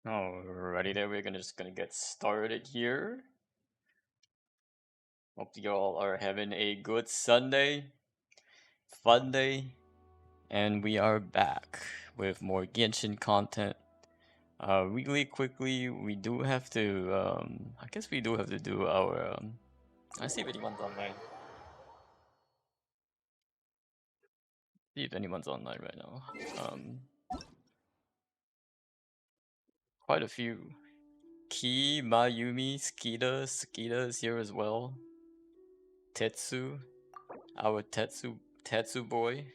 Alrighty there, we're just gonna get started here. Hope you all are having a good Sunday, fun day, and we are back with more Genshin content. Really quickly, we do have to, I guess we do have to do our, I see if anyone's online. See if anyone's online right now. Quite a few. Ki, Mayumi, Skita is here as well. Tetsu, our Tetsu boy.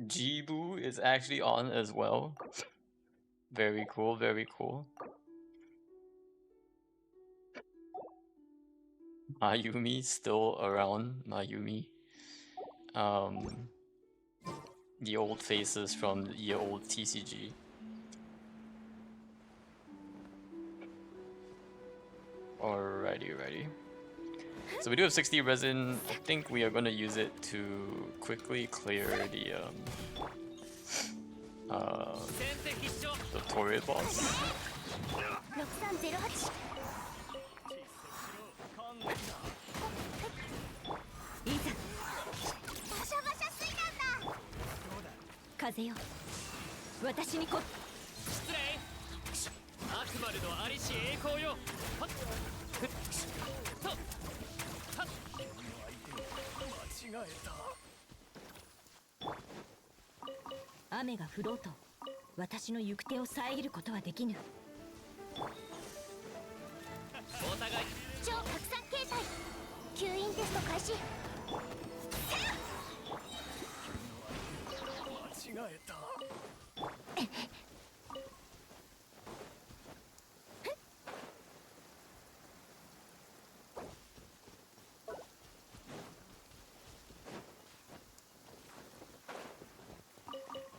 Jibu is actually on as well. Very cool, very cool. Mayumi still around. Mayumi. The old faces from the old TCG. Alrighty. So we do have 60 resin. I think we are gonna use it to quickly clear the Torrid boss.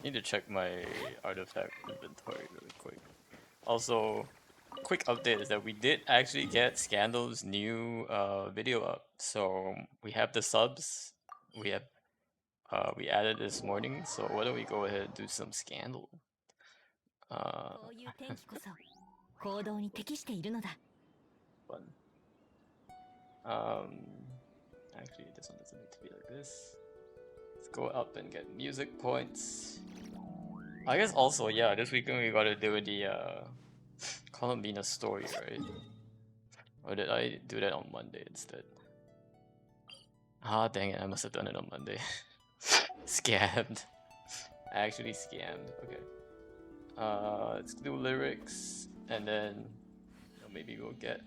Need to check my artifact inventory really quick. Also, quick update is that we did actually get Scandal's new video up. So we have the subs. We added this morning. So why don't we go ahead and do some Scandal? Fun. Actually, this one doesn't need to be like this. Let's go up and get music points. I guess also, yeah, this weekend we gotta do the Columbina story, right? Or did I do that on Monday instead? Ah, dang it, I must have done it on Monday. Scammed. Actually scammed. Okay. Let's do lyrics, and then maybe we'll get...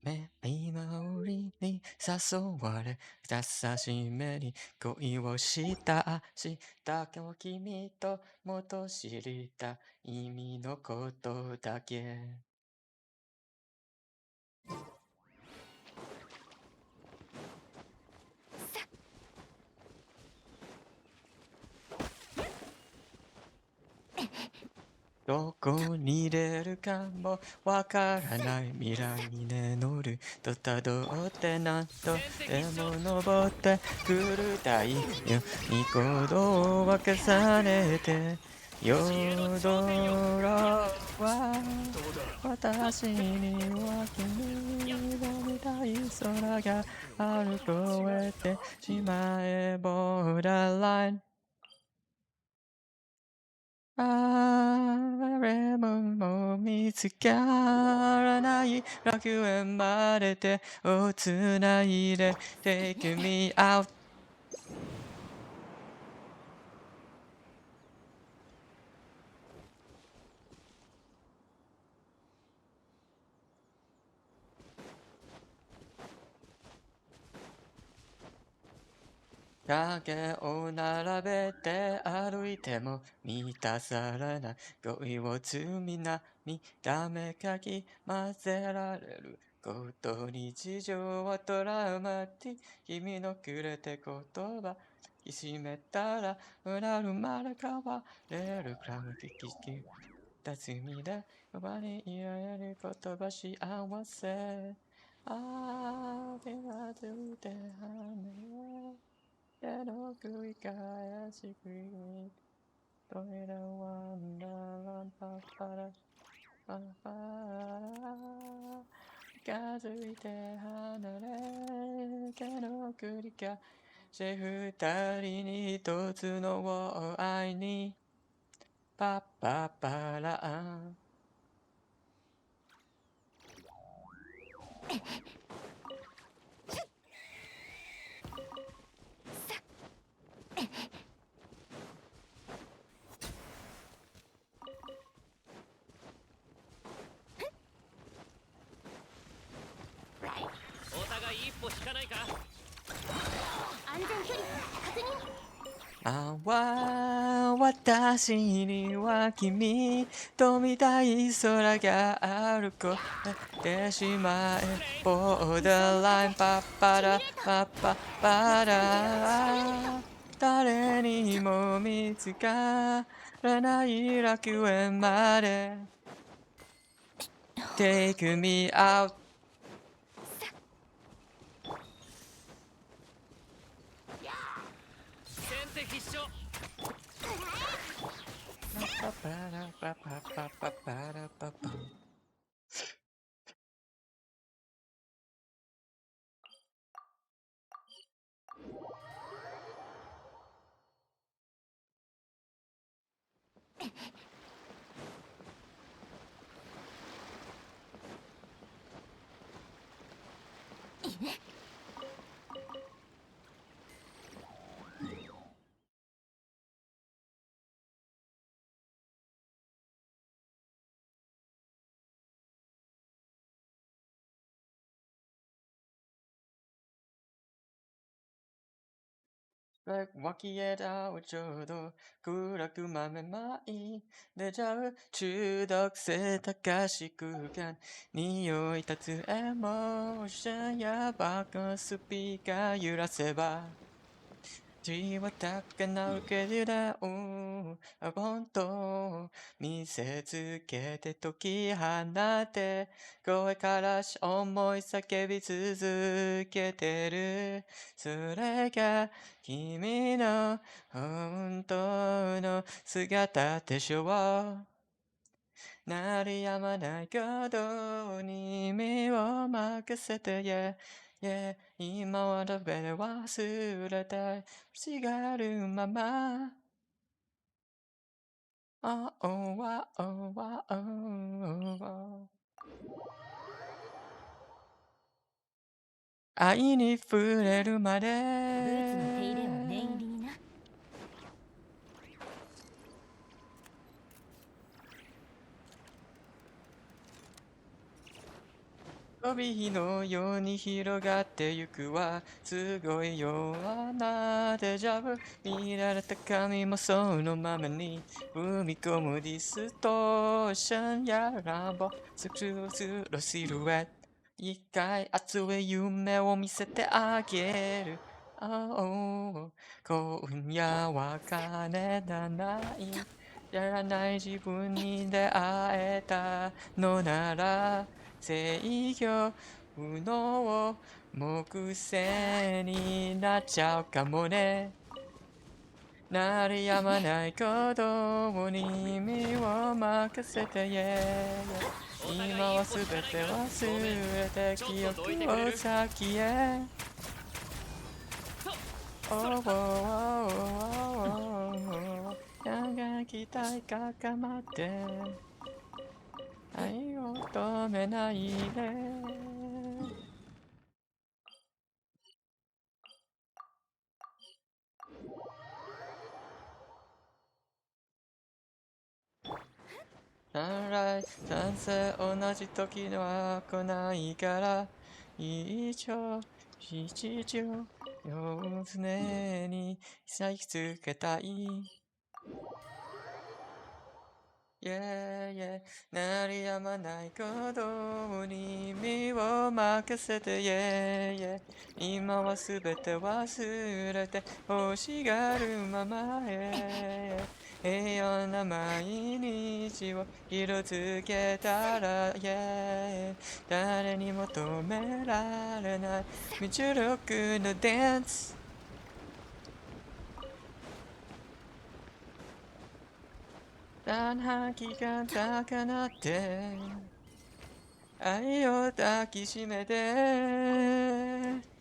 目今折に誘われ優しめに恋をした明日も君ともっと知りたい意味のことだけどこに出るかもわからない未来に眠ると辿って何度でも登ってくる太陽に鼓動を重ねて夜空は私には君の見たい空がある越えてしまえボーダーライン誰も見つからない楽園まで手をつないで Take me out 影を並べて歩いても満たされない恋を罪なみだめかき混ぜられること日常はトラウマティ君のくれて言葉きしめたらうなるまで変われるクラムキキキ辰巳で呼ばれいられる言葉幸せああ手がついて離れけど繰り返し繰りトイレワンダーランパッパラパラパラ近づいて離れけど繰り返し二人に一つの愛にパッパッパランお互い一歩引かないか。安全距離確認。あわ私には君と見たい空があるこてしまえボーダーラインパッパラパッパッパラ誰にも見つからない楽園まで Take me out 先手必勝。パパラパパパパパラパパ脇枝をちょうど暗く豆まいでちゃう中毒性高し空間匂い立つエモーションやバカスピーカー揺らせば血は高鳴るけれど本当見せつけて解き放て声からし思い叫び続けてるそれが君の本当の姿でしょう鳴り止まない鼓動に身を任せて Yeah, yeah 今は食べで忘れて欲しがるまま Oh, oh, oh, oh, oh, oh, oh 愛に触れるまでブーツの手入れは念入りにな。飛び火のように広がってゆくはすごいようなデジャブ見られた髪もそのままに踏み込むディストーションや乱暴スルスルシルエット一回熱い夢を見せてあげる Oh, 今夜は金だないやらない自分に出会えたのなら制御不能木星になっちゃうかもね鳴り止まない鼓動に身を任せて Yeah, yeah 今はすべて忘れて記憶を先へ Oh, oh, oh, oh, oh, oh 長き体かまって愛を止めないでサンライズ、賛成同じ時は来ないから一応、七条、両常に咲きつけたい Yeah, yeah 鳴り止まない鼓動に身を任せて Yeah, yeah 今はすべて忘れて欲しがるままへ平穏な毎日を色づけたら Yeah 誰にも止められない無重力のダンスだんはきが高鳴って愛を抱きしめて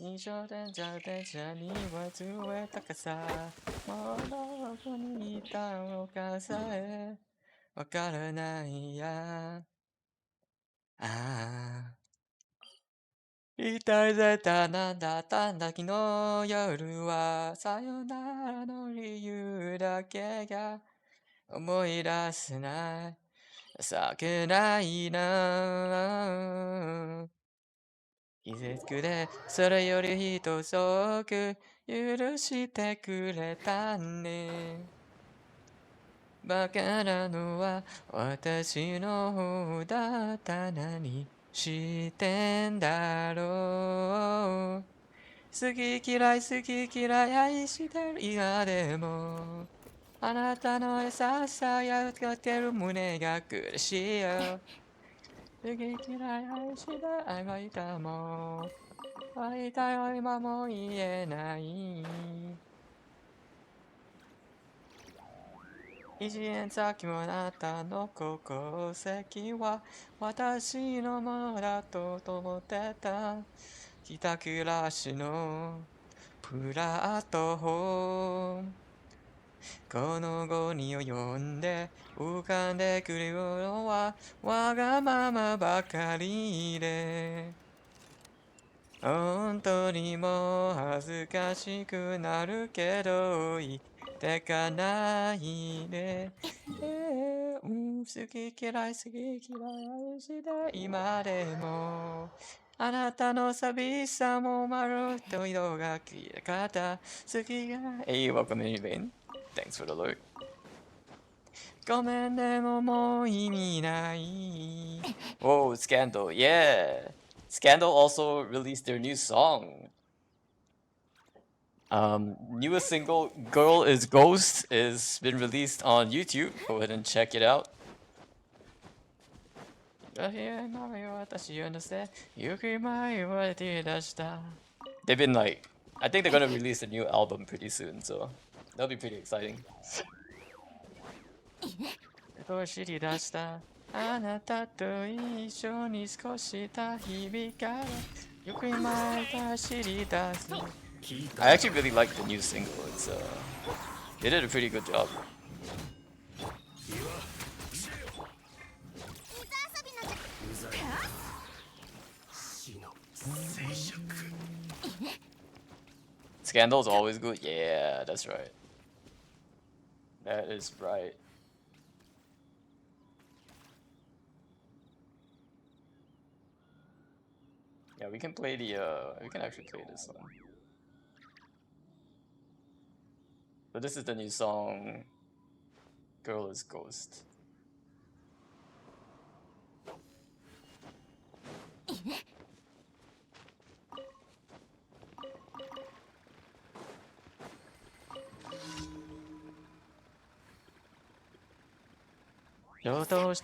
印象電車電車にはずれたかさもうどこにいたのかさえわからないやああ一体絶対なんだったんだ昨日夜はさよならの理由だけが思い出せない情けないな気づくでそれより一つ多く許してくれたねバカなのは私の方だった何してんだろう好き嫌い好き嫌い愛してる今でもあなたの優しさや使ってる胸が苦しいよ好き嫌い愛して愛がいたもん会いたいよ今も言えない一円先もあなたの心石は私のものだと思ってた帰宅ラッシュのプラットフォームこの後に及んで浮かんでくるのはわがままばかりで本当にもう恥ずかしくなるけど言ってかないで、好き嫌い好き嫌い愛して今でもあなたの寂しさもまるっと色が消え方好きが Hey, welcome in, Vane. Thanks for the alert. ごめんでももう意味ない Whoa, Scandal, yeah. Scandal also released their new song. Newest single "Girl Is Ghost" is been released on YouTube. Go ahead and check it out. They've been like, I think they're gonna release a new album pretty soon, so that'll be pretty exciting. 知り出したあなたと一緒に過ごした日々からゆく前が知り出す I actually really like the new single. It's they did a pretty good job. 水遊びなんて Scandal's always good. Yeah, that's right. That is right. Yeah, we can play the we can actually play this one. But this is the new song Girl is Ghost.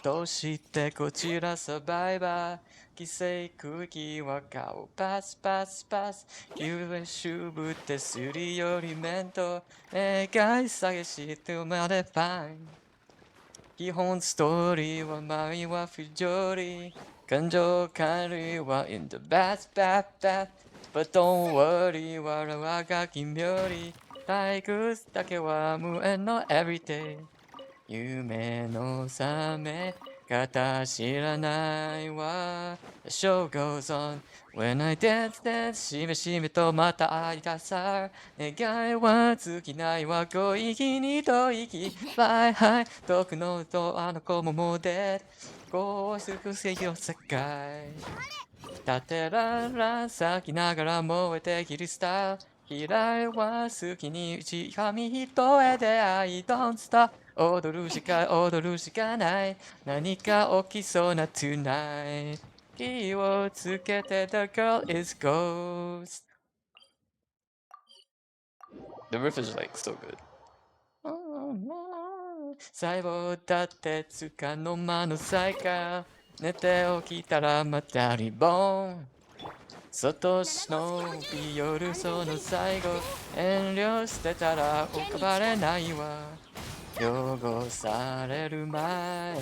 どうしてこちらサバイバー規制空気は顔パスパスパス急へしゅぶってすり寄り面と願い下げしてまでファン基本ストーリーは前は不条理感情管理は in the best But don't worry, 笑わが君より退屈だけは無縁の everyday 夢の覚め方知らないわ The show goes on When I dance dance しめしめとまた会いたさ願いは尽きないわご息にと息 Fly high 遠くのとあの子ももでこうすくせよ世界立てらら咲きながら燃えてきるスター嫌いは好きに打ち紙一重で I don't stop 踊るしかない何か起きそうな tonight 気をつけて The girl is ghost The riff is like so good 細胞だってつかの間の再会寝て起きたらまたリボン外忍び寄るその最後遠慮してたら浮かばれないわ汚される前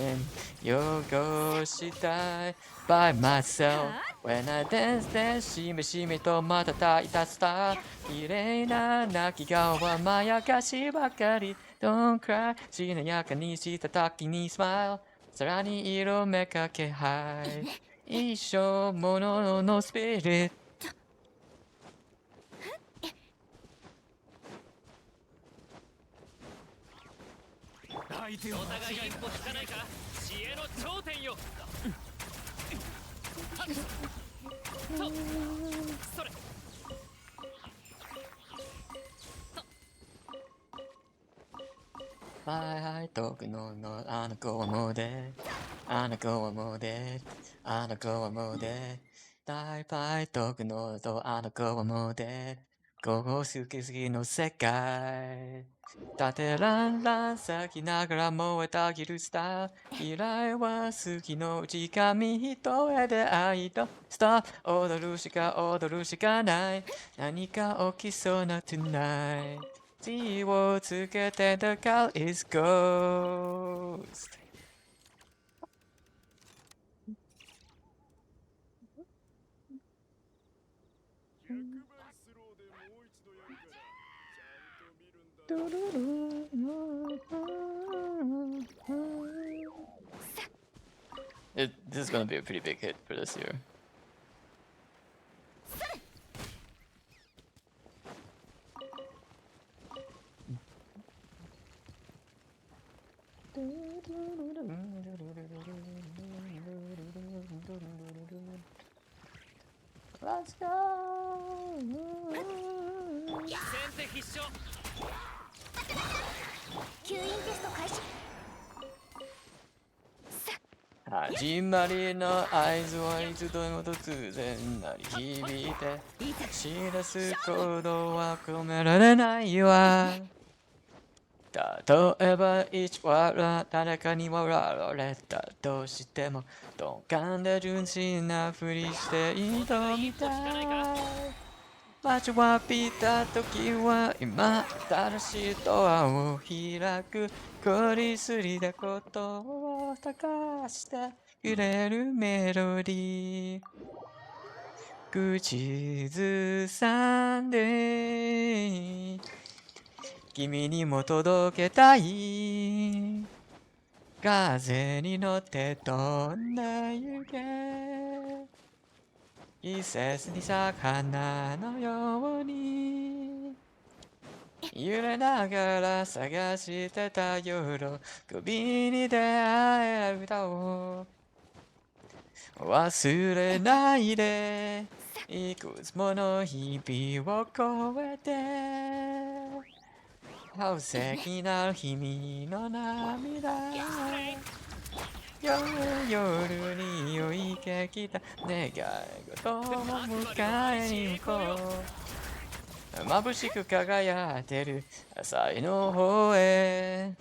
に汚したい by myself When I dance dance しめしめとまたたいたスター綺麗な泣き顔はまやかしばかり Don't cry しなやかにした時に smile さらに色めかけはい一生もののスピリット相手をお互い一歩引かないか知恵の頂点よとそれはい、遠くのあの子はもうで、あの子はもうで、あの子はもうで、大体遠くのあの子はもうで、ここ好きすぎの世界。立てらんらん咲きながら燃えたギルスター。嫌いは好きのうち紙一重で愛とストップ。踊るしかない。何か起きそうな tonight。T をつけて The girl is ghost This is gonna be a pretty big hit for this year. Let's go! 先手必勝吸引テスト開始始まりの合図はいつでも突然鳴り響いて知らすことは込められないわ例えば一話誰かに笑われたとしても鈍感で純真なふりしていいとみたい待ちわびた時は今新しいドアを開く凝りすぎたことを探して揺れるメロディー口ずさんで君にも届けたい風に乗って飛んで行け季節に咲く花のように揺れながら探してた喜びに出会える歌を忘れないでいくつもの日々を越えて宝石なる君の涙夜に酔いけきた願い事を迎えに行こう眩しく輝いてる朝日の方へ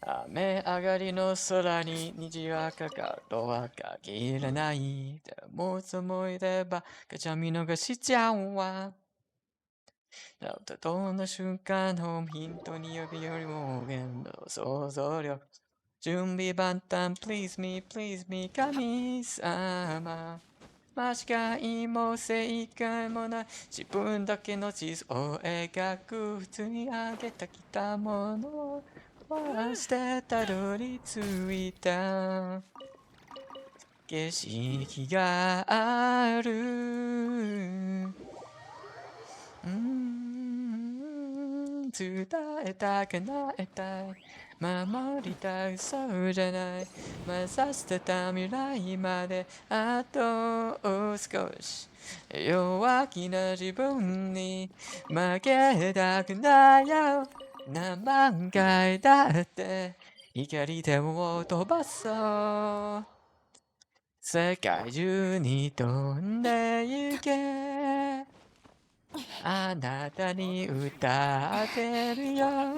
雨上がりの空に虹がかかるとは限らないでもつ思い出ばっかじゃ見逃しちゃうわどんな瞬間をヒントに呼ぶよりも現の想像力。準備万端 please me please me 神様。間違いも正解もない自分だけの地図を描く。普通にあげたきたものを回してたどり着いた景色がある。伝えた叶えたい守りたいそうじゃない目指してた未来まであと少し弱気な自分に負けたくないよ何万回だって光でも飛ばそう世界中に飛んで行けあなたに歌ってるよ108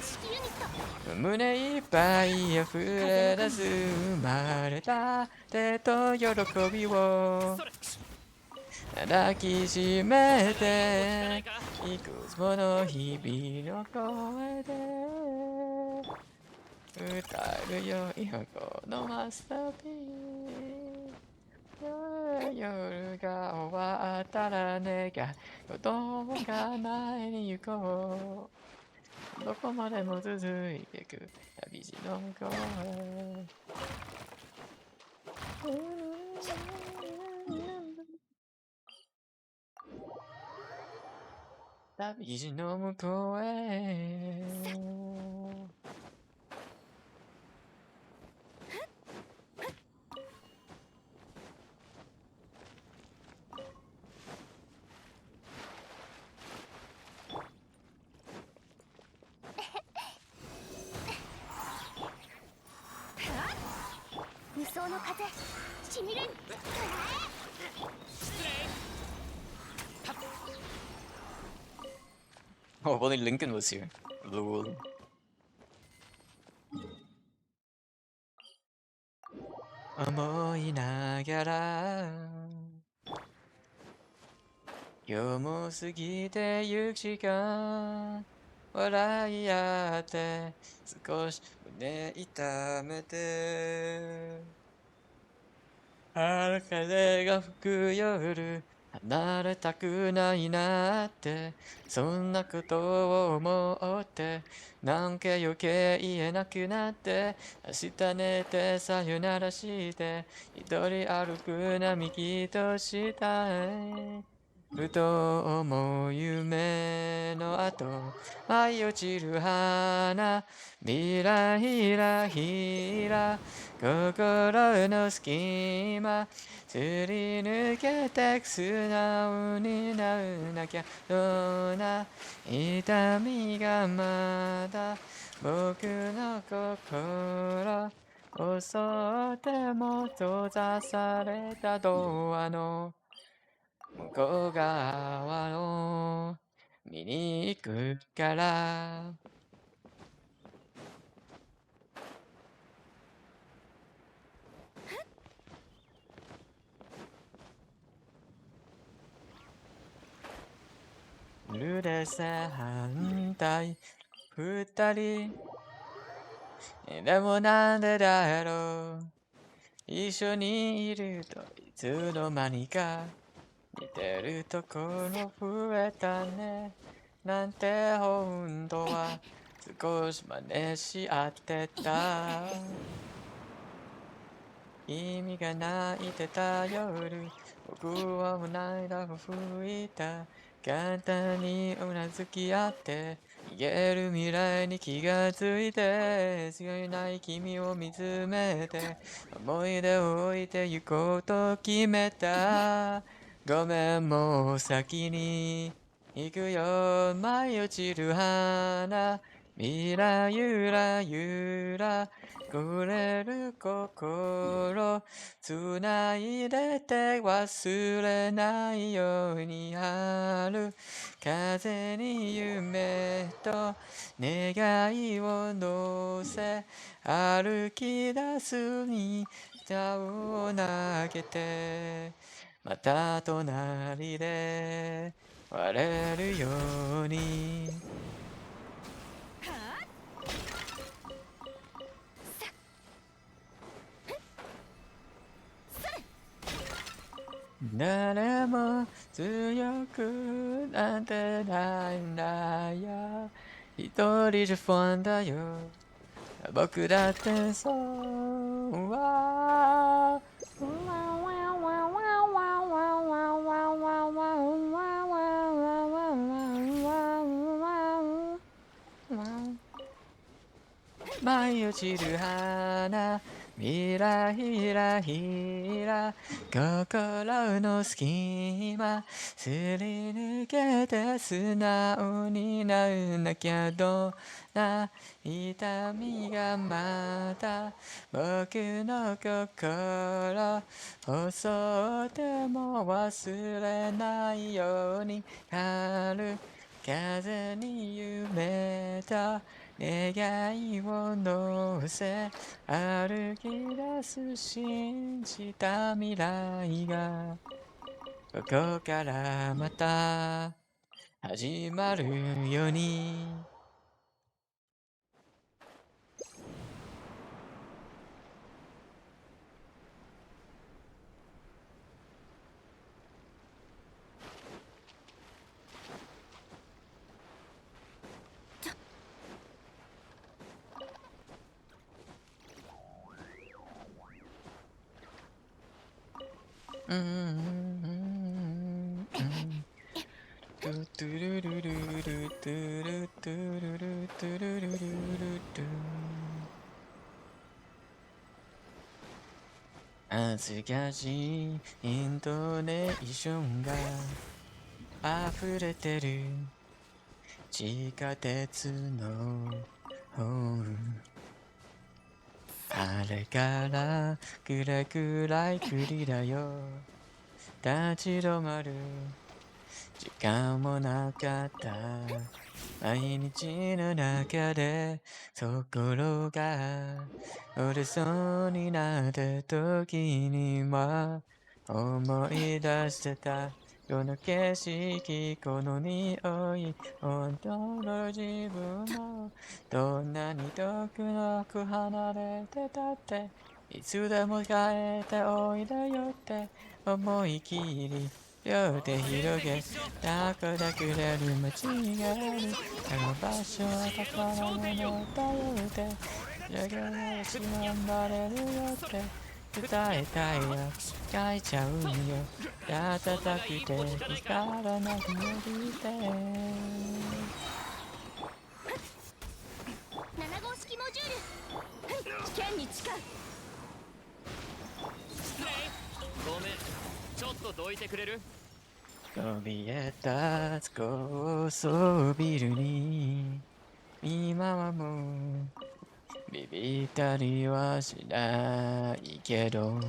式ユニット胸いっぱい溢れ出す生まれたてと喜びを抱きしめていくつもの日々の声で歌えるよ今このマスターピース夜が終わったら願い事を叶えに行こうどこまでも続いてく旅路の向こうへ旅路の向こうへ無双の風しみるんOh, if only Lincoln was here. Lol. 思いながら今日も過ぎてゆく時間笑い合って少し胸痛めて春風が吹く夜離れたくないなってそんなことを思ってなんか余計言えなくなって明日寝てさよならして一人歩く並木としたいふと思う夢の後舞い落ちる花ひらひらひら心の隙間すり抜けてく素直にならなきゃどんな痛みがまだ僕の心を襲っても閉ざされたドアの向こう側を見に行くからルで正反対二人でもなんでだろう一緒にいるといつの間にか似てるところ増えたねなんて本当は少し真似し合ってた君が泣いてた夜僕は涙を拭いた簡単にうなずき合って逃げる未来に気がついて強いない君を見つめて思い出を置いて行こうと決めたごめんもう先に行くよ舞い落ちる花ゆらゆらゆらくれる心つないでて忘れないように春風に夢と願いを乗せ歩き出すに歌を投げてまた隣で割れるように誰も強くなんてないんだよ。一人じゃ不安だよ。僕だってそうは。舞い落ちる花ひらひらひら心の隙間すり抜けて素直にならなきゃどんな痛みがまた僕の心襲っても忘れないように春風に夢と願いを乗せ歩き出す信じた未来がここからまた始まるように。うんうんうんうんトゥトゥルルルルトゥルトゥルルトゥルルルルトゥ恥ずかしいイントネーションが溢れてる地下鉄のホームあれからくれくらいくりだよ立ち止まる時間もなかった毎日の中でところが折れそうになった時には思い出してたこの景色この匂い本当の自分もどんなに遠く離れてたっていつでも帰っておいでよって思い切り両手広げ抱くくれる街があるあの場所は宝物だよってだからし頑張れるよって伝えたいよ書いちゃうよ暖かくて光らない日よりで7号式モジュール危険に近い。失礼。ごめん、ちょっとどいてくれる？怯えた高層ビルに今はもうビビったりはしないけど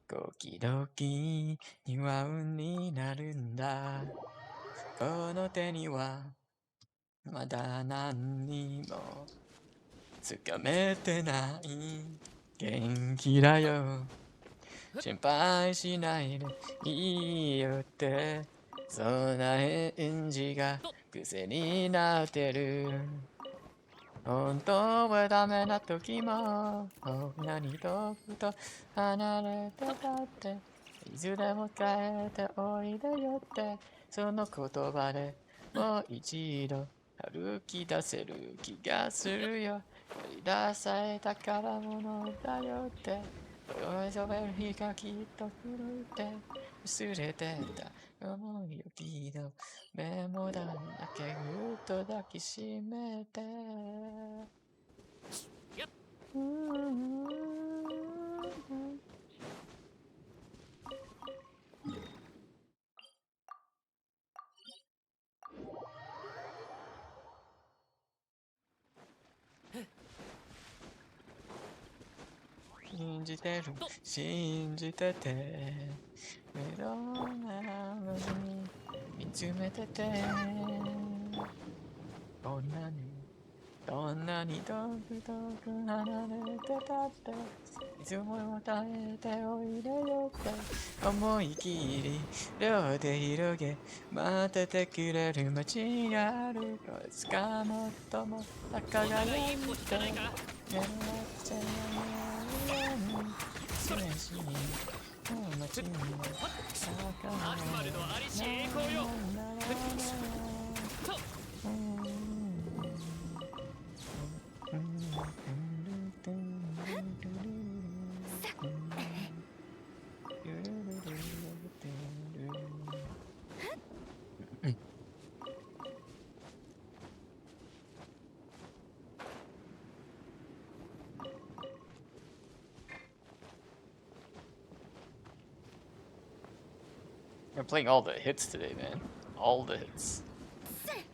時々不安になるんだこの手にはまだ何にもつかめてない元気だよ心配しないでいいよってそんな返事が癖になってる本当はダメな時もこんなに遠くと離れてたっていずれも帰っておいでよってその言葉でもう一度歩き出せる気がするよやり出された宝物だよって覚える日がきっと来るって忘れてた思いをきのメモ欄だけぐっと抱きしめてやっ信じてると信じててメロなのに見つめててこんなにどんなに遠く離れてたっていつも耐えておいでよって思い切り両手広げ待っててくれる街があるこいつかもっとも高がやいて目のちゃやに示しに街に高あくまでのありし栄光よ。You're playing all the hits today, man. All the hits. 失礼。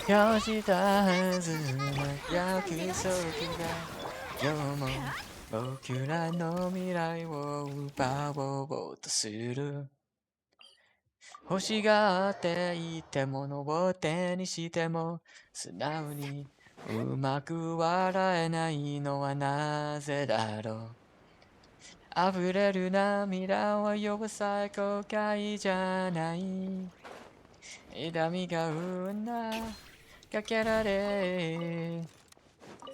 今日したはずの約束が今日も僕らの未来を奪おうとする欲しがっていて物を手にしても素直にうまく笑えないのはなぜだろう溢れる涙は呼ぶさえ後悔じゃない痛みが生んだかけられ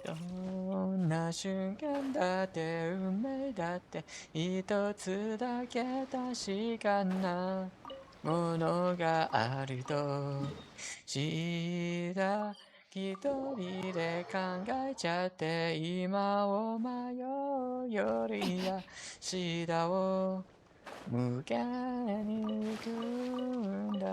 どんな瞬間だって運命だって一つだけ確かなものがあると知った一人で考えちゃって今を迷うより明日を迎えに行くんだ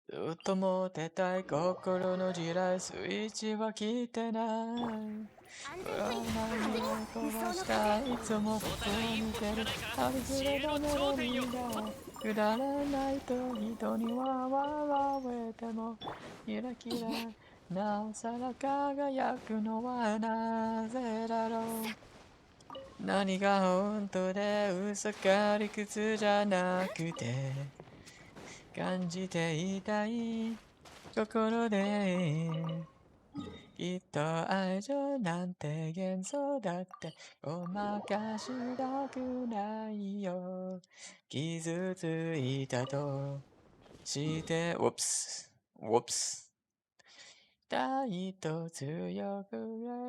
ずっと持ってたい心の地雷スイッチは切ってない安ブラウン全距離確認。飛ばしたいつもここに似てるありふれたメロディーがくだらないと人には笑えてもキラキラなおさら輝くのはなぜだろう何が本当で嘘か理屈じゃなくて感じていたい心できっと愛情なんて幻想だってごまかしたくないよ傷ついたとしてWhoops 大と強く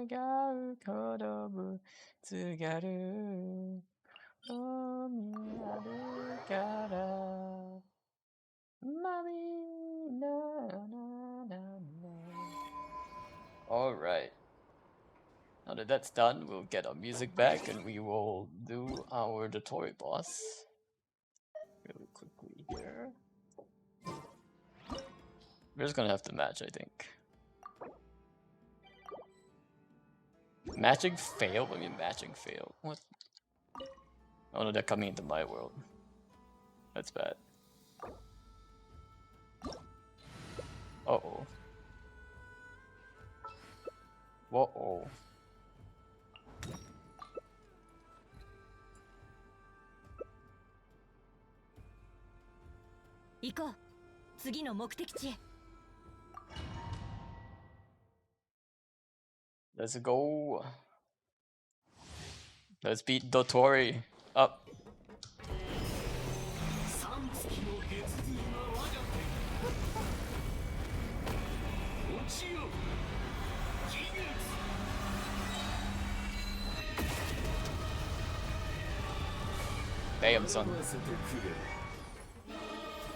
願う子供津軽海あるからマミなななな Alright. Now that that's done, we'll get our music back and we will do our Dotori boss really quickly here. We're just gonna have to match, I think. Matching failed? I mean, matching failed. What? Oh no, they're coming into my world. That's bad. Uh-oh. Whoa. 行こう。次の目的地へ。Let's go. Let's beat Dotori up. 三月の月頭が我が手落ちよ技術 Damn, son.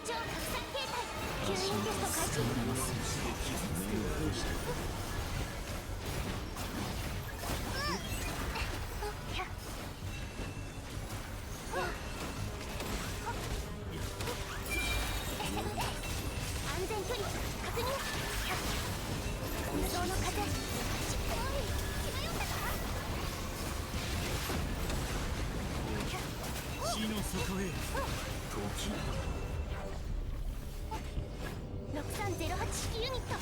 超拡散形態。吸引テスト開始。安全距離確認。無双の風。しっかり。気がよったか。死の底へ時6308式ユニット。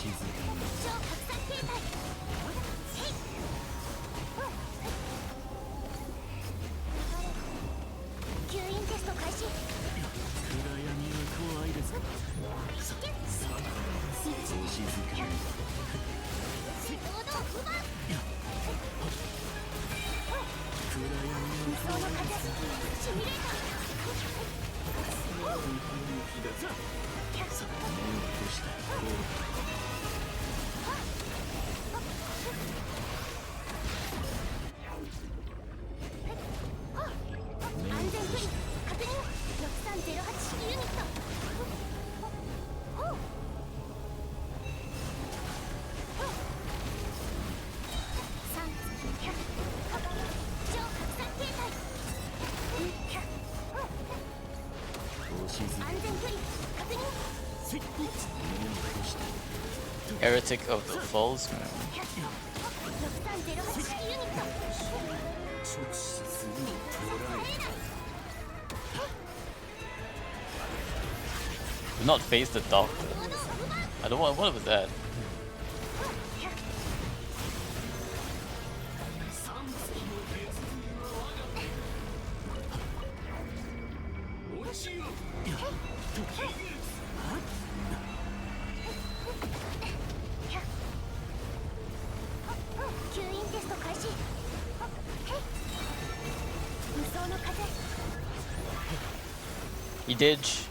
吸引テスト開始。理想の風シミュレーター。安全距離確認。6308式ユニット。Heretic of the Falls, man. Do not face the doctor. I don't want. What was that?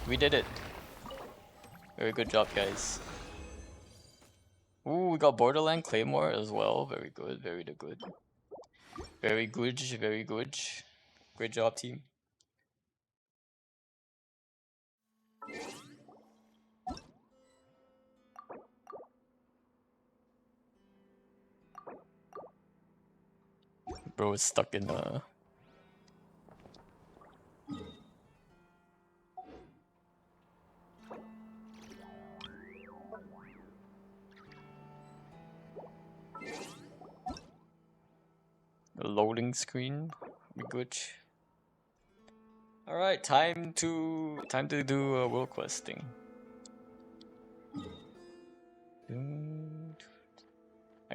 We did it. Very good job, guys. Ooh, we got Borderland Claymore as well. Very good, very good. Very good, very good. Great job, team. Bro is stuck in the... loading screen. Be good. All right, time to do a world quest thing. I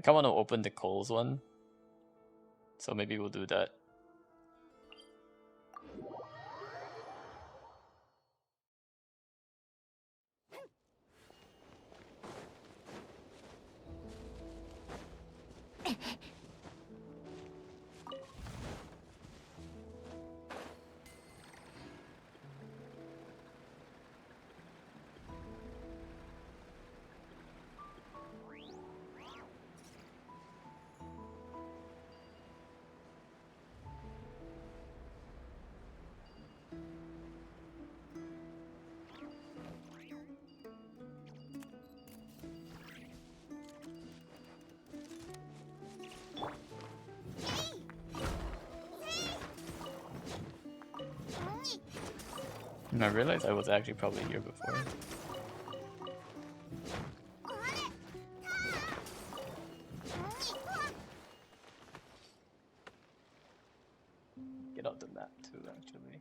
kind of want to open Nicole's one, so maybe we'll do that. And I realized I was actually probably here before. Get out the map too, actually.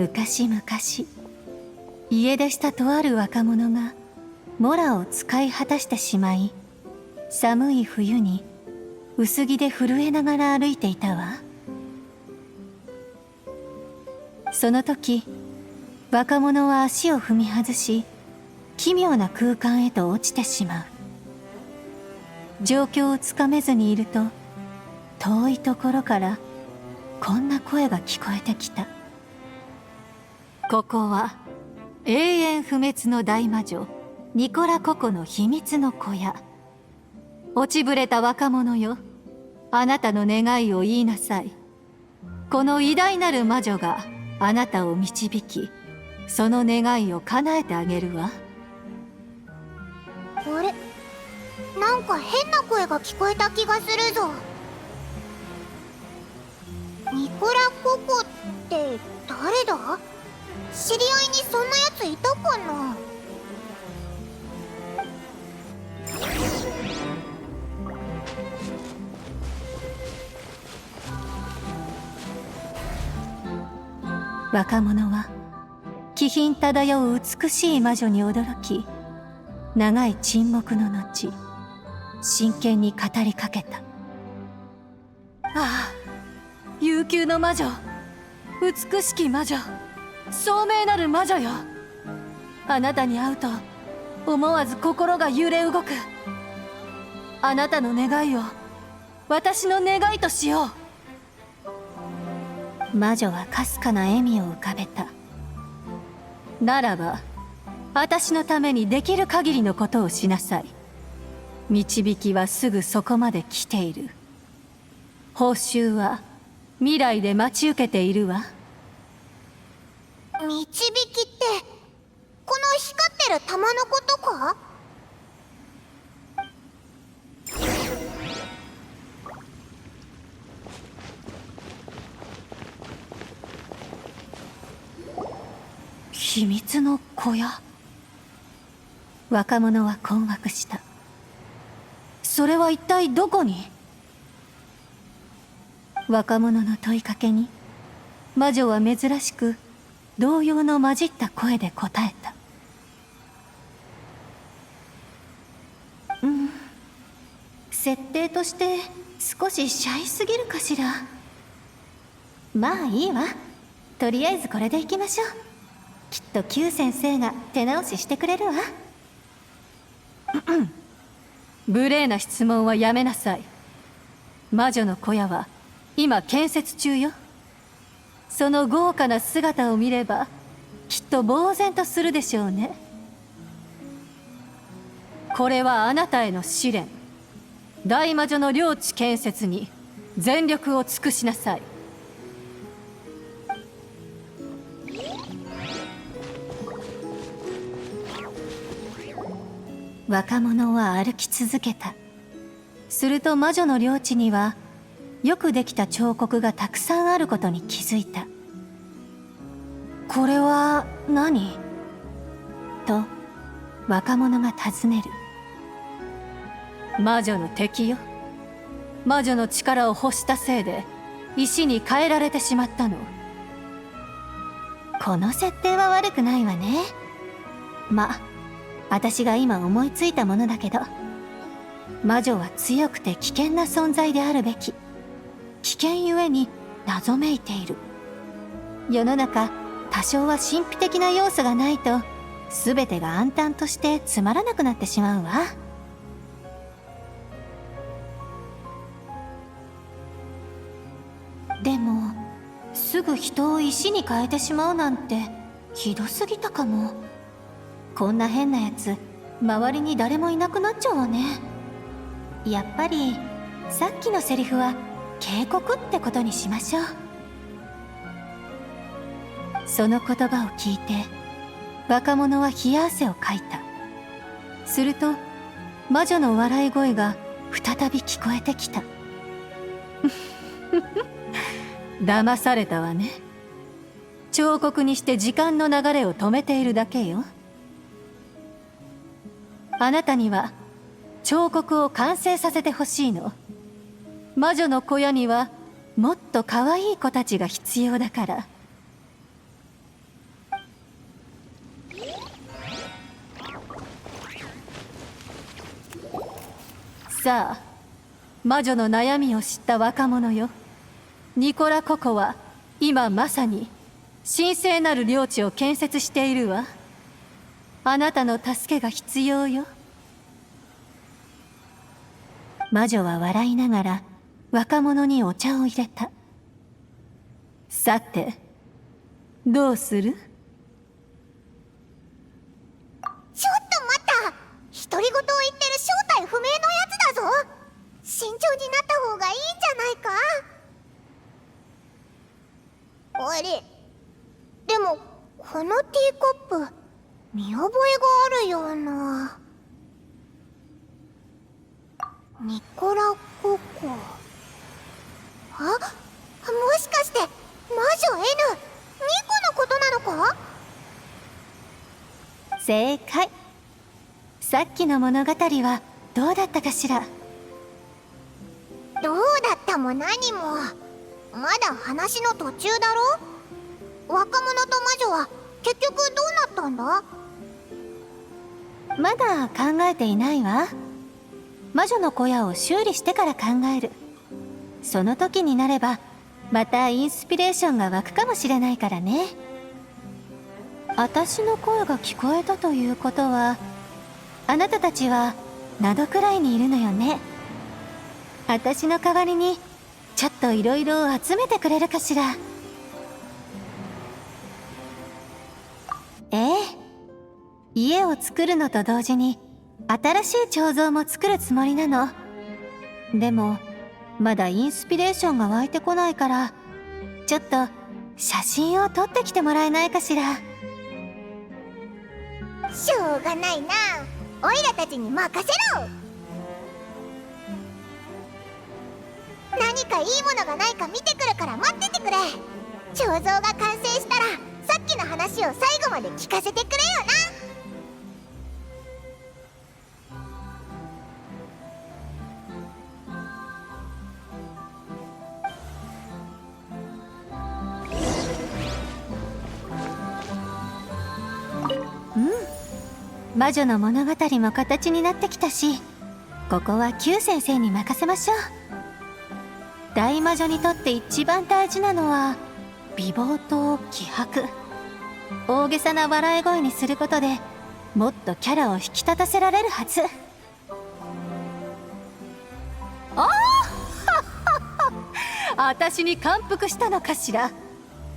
昔々、家出したとある若者がモラを使い果たしてしまい、寒い冬に薄着で震えながら歩いていたわ。その時、若者は足を踏み外し、奇妙な空間へと落ちてしまう。状況をつかめずにいると、遠いところからこんな声が聞こえてきた。ここは永遠不滅の大魔女ニコラ・ココの秘密の小屋。落ちぶれた若者よ、あなたの願いを言いなさい。この偉大なる魔女があなたを導き、その願いを叶えてあげるわ。あれ、なんか変な声が聞こえた気がするぞ。ニコラ・ココって誰だ？知り合いにそんなやついたかな？若者は気品漂う美しい魔女に驚き、長い沈黙の後、真剣に語りかけた。ああ、悠久の魔女、美しき魔女、聡明なる魔女よ。あなたに会うと思わず心が揺れ動く。あなたの願いを私の願いとしよう。魔女はかすかな笑みを浮かべた。ならば私のためにできる限りのことをしなさい。導きはすぐそこまで来ている。報酬は未来で待ち受けているわ。導きってこの光ってる玉のことか？秘密の小屋。若者は困惑した。それは一体どこに？若者の問いかけに魔女は珍しく動揺の混じった声で答えた。設定として少しシャイすぎるかしら。まあいいわ。とりあえずこれでいきましょう。きっと Q 先生が手直ししてくれるわ。無礼な質問はやめなさい。魔女の小屋は今建設中よ。その豪華な姿を見ればきっと呆然とするでしょうね。これはあなたへの試練。大魔女の領地建設に全力を尽くしなさい。若者は歩き続けた。すると魔女の領地にはよくできた彫刻がたくさんあることに気づいた。これは何？と若者が尋ねる。魔女の敵よ。魔女の力を欲したせいで石に変えられてしまったの。この設定は悪くないわね。ま、私が今思いついたものだけど、魔女は強くて危険な存在であるべき。危険ゆえに謎めいている。世の中多少は神秘的な要素がないと全てが暗淡としてつまらなくなってしまうわ。でもすぐ人を石に変えてしまうなんてひどすぎたかも。こんな変なやつ周りに誰もいなくなっちゃうわね。やっぱりさっきのセリフは警告ってことにしましょう。その言葉を聞いて若者は冷や汗をかいた。すると魔女の笑い声が再び聞こえてきた。騙されたわね。彫刻にして時間の流れを止めているだけよ。あなたには彫刻を完成させてほしいの。魔女の小屋にはもっと可愛い子たちが必要だから。さあ、魔女の悩みを知った若者よ。ニコラ・ココは今まさに神聖なる領地を建設しているわ。あなたの助けが必要よ。魔女は笑いながら若者にお茶を入れた。さて、どうする？ちょっと待った。独り言を言ってる正体不明のやつだぞ。慎重になった方がいいんじゃないか。あれ、でもこのティーコップ見覚えがあるような。ニコラ・ココ。あ、もしかして魔女 N ニコのことなのか？正解。さっきの物語はどうだったかしら？どうだったも何もまだ話の途中だろ。若者と魔女は結局どうなったんだ？まだ考えていないわ。魔女の小屋を修理してから考える。その時になればまたインスピレーションが湧くかもしれないからね。私の声が聞こえたということは、あなたたちは灘くらいにいるのよね。私の代わりにちょっといろいろ集めてくれるかしら？ええ、家を作るのと同時に新しい彫像も作るつもりなの。でもまだインスピレーションが湧いてこないから、ちょっと写真を撮ってきてもらえないかしら？しょうがないな。オイラたちに任せろ。何かいいものがないか見てくるから待っててくれ。彫像が完成したらさっきの話を最後まで聞かせてくれよ魔女の物語も形になってきたし、ここは Q 先生に任せましょう。大魔女にとって一番大事なのは美貌と気迫。大げさな笑い声にすることでもっとキャラを引き立たせられるはず。ああ私に感服したのかしら。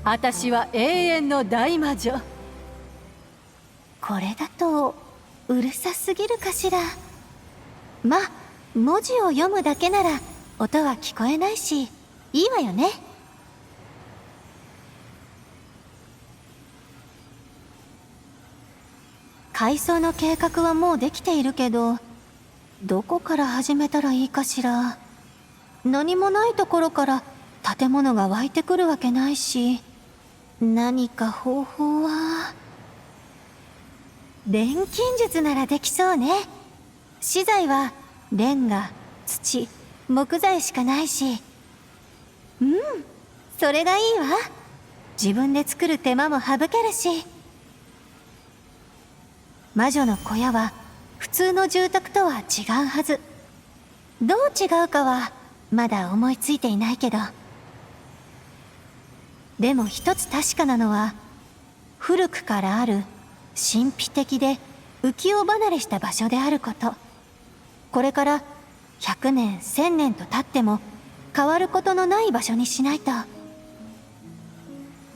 私は永遠の大魔女。これだとうるさすぎるかしら。ま、文字を読むだけなら音は聞こえないしいいわよね。改装の計画はもうできているけど、どこから始めたらいいかしら。何もないところから建物が湧いてくるわけないし、何か方法は。錬金術ならできそうね。資材はレンガ、土、木材しかないし。それがいいわ。自分で作る手間も省けるし。魔女の小屋は普通の住宅とは違うはず。どう違うかはまだ思いついていないけど、でも一つ確かなのは、古くからある神秘的で浮世離れした場所であること。これから100年1000年と経っても変わることのない場所にしないと。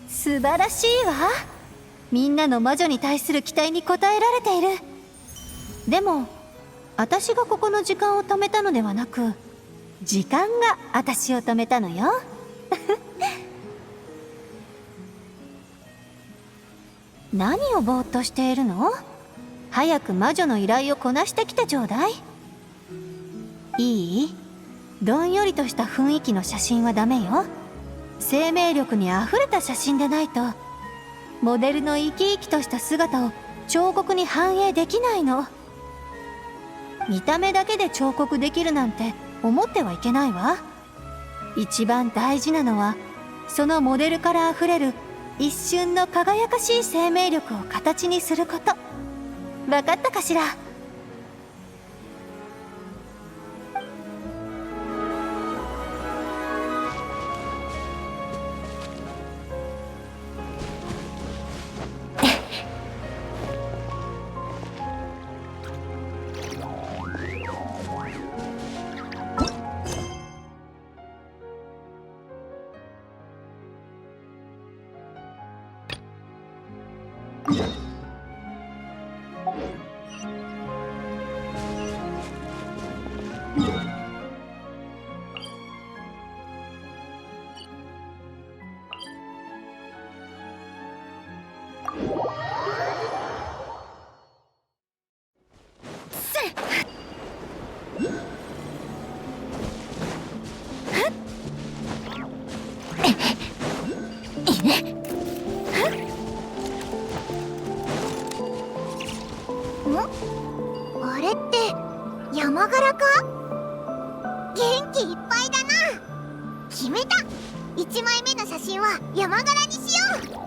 素晴らしいわ。みんなの魔女に対する期待に応えられている。でも私がここの時間を止めたのではなく、時間が私を止めたのよ。何をぼーっとしているの？早く魔女の依頼をこなしてきてちょうだい。いい？どんよりとした雰囲気の写真はダメよ。生命力にあふれた写真でないと、モデルの生き生きとした姿を彫刻に反映できないの。見た目だけで彫刻できるなんて思ってはいけないわ。一番大事なのは、そのモデルからあふれる一瞬の輝かしい生命力を形にすること。わかったかしら？あれって山柄か？元気いっぱいだな。決めた。1枚目の写真は山柄にしよう。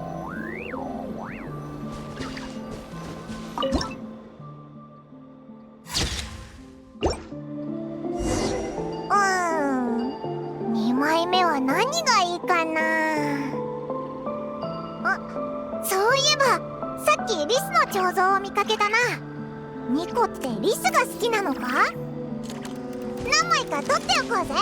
2枚目は何がいいかな。あ、そういえばさっきリスの彫像を見かけたな。ニコってリスが好きなのか？何枚か撮っておこうぜ。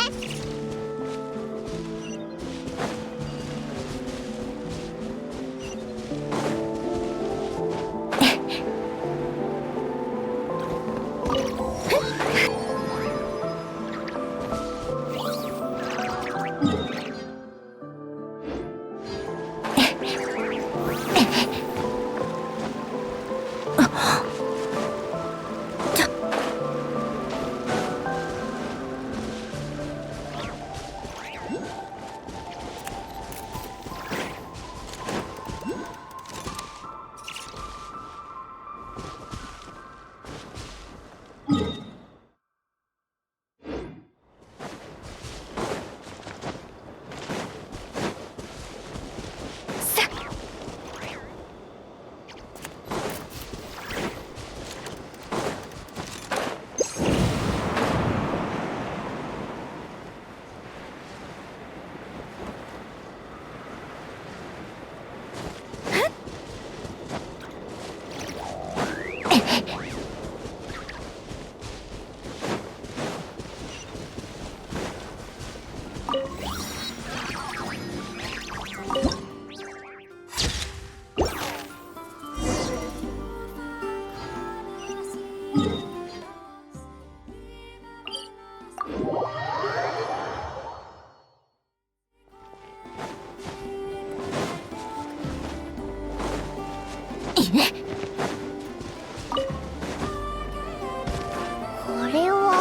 これは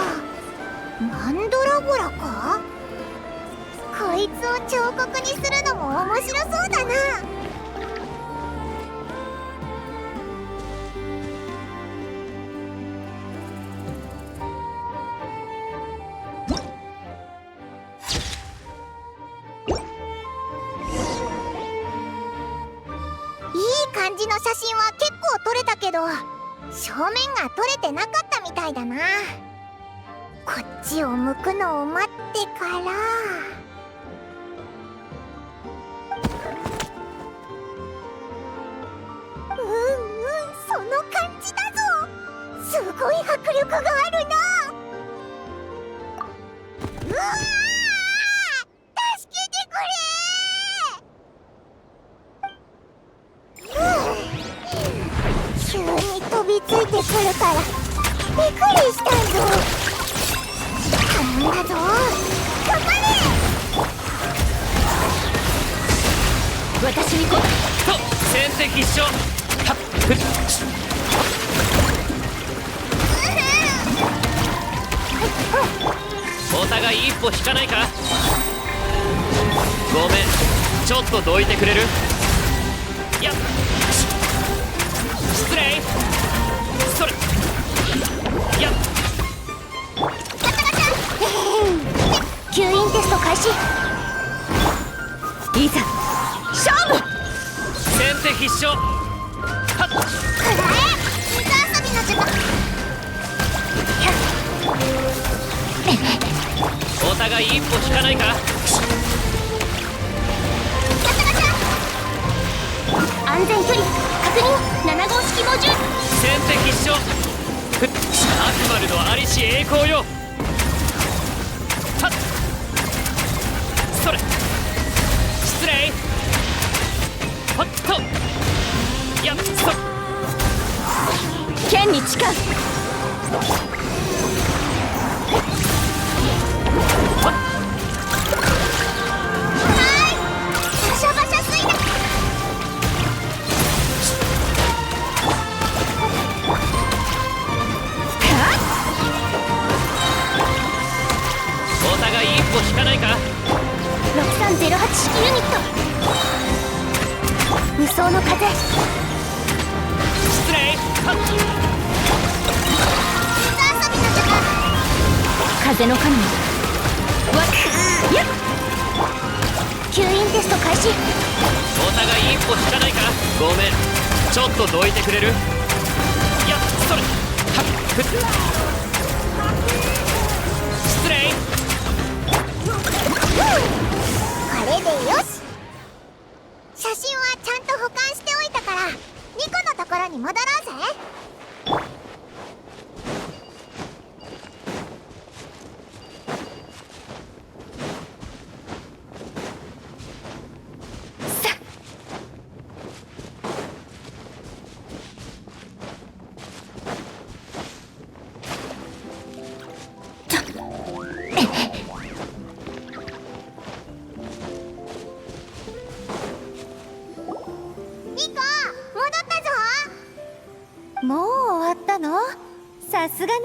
マンドラゴラか？こいつを彫刻にするのも面白そうだな。いい感じの写真は結構撮れたけど、正面が撮れてなかったみたいだな。こっちを向くのを待ってから。その感じだぞ。すごい迫力があるな。うわー、助けてくれ。急に飛びついてくるからびっくりしたぞ。頼んだぞ、頑張れ。私にと先手必勝。はっふっお互い一歩引かないか。ごめん、ちょっとどいてくれる？やっ、失礼。それ、やっ、吸引テスト開始。いざ勝負。先手必勝。はっ、くらえ、水遊びの時間。お互い一歩引かないか。安全距離確認。7号式モジュール。先手必勝。ふっ、悪魔のありし栄光よ。はっ、それ、失礼。ほっと、やっそ。キ天に誓う。バシャバシャ水だ。お互い一歩引かないか。6308式ユニット。無双の風。失礼。風の神。吸引テスト開始。お互い一歩引かないか。ごめん、ちょっとどいてくれる。いや、それ。はっ、ふっ。失礼。これでよし。写真はちゃんと保管しておいたからニコのところに戻ろうぜ。もう終わったの？さすがね。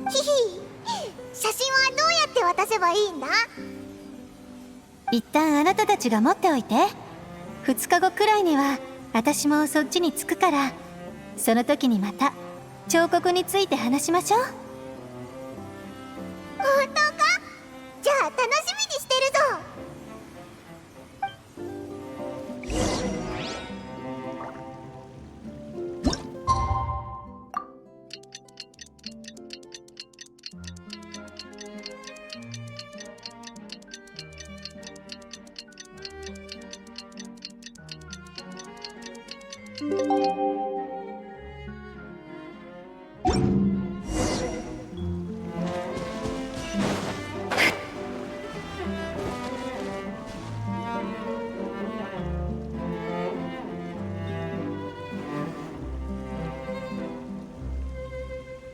ヒヒ、写真はどうやって渡せばいいんだ？一旦あなたたちが持っておいて。2日後くらいには私もそっちに着くから、その時にまた彫刻について話しましょう。本当か？じゃあ楽しみにしてるぞ。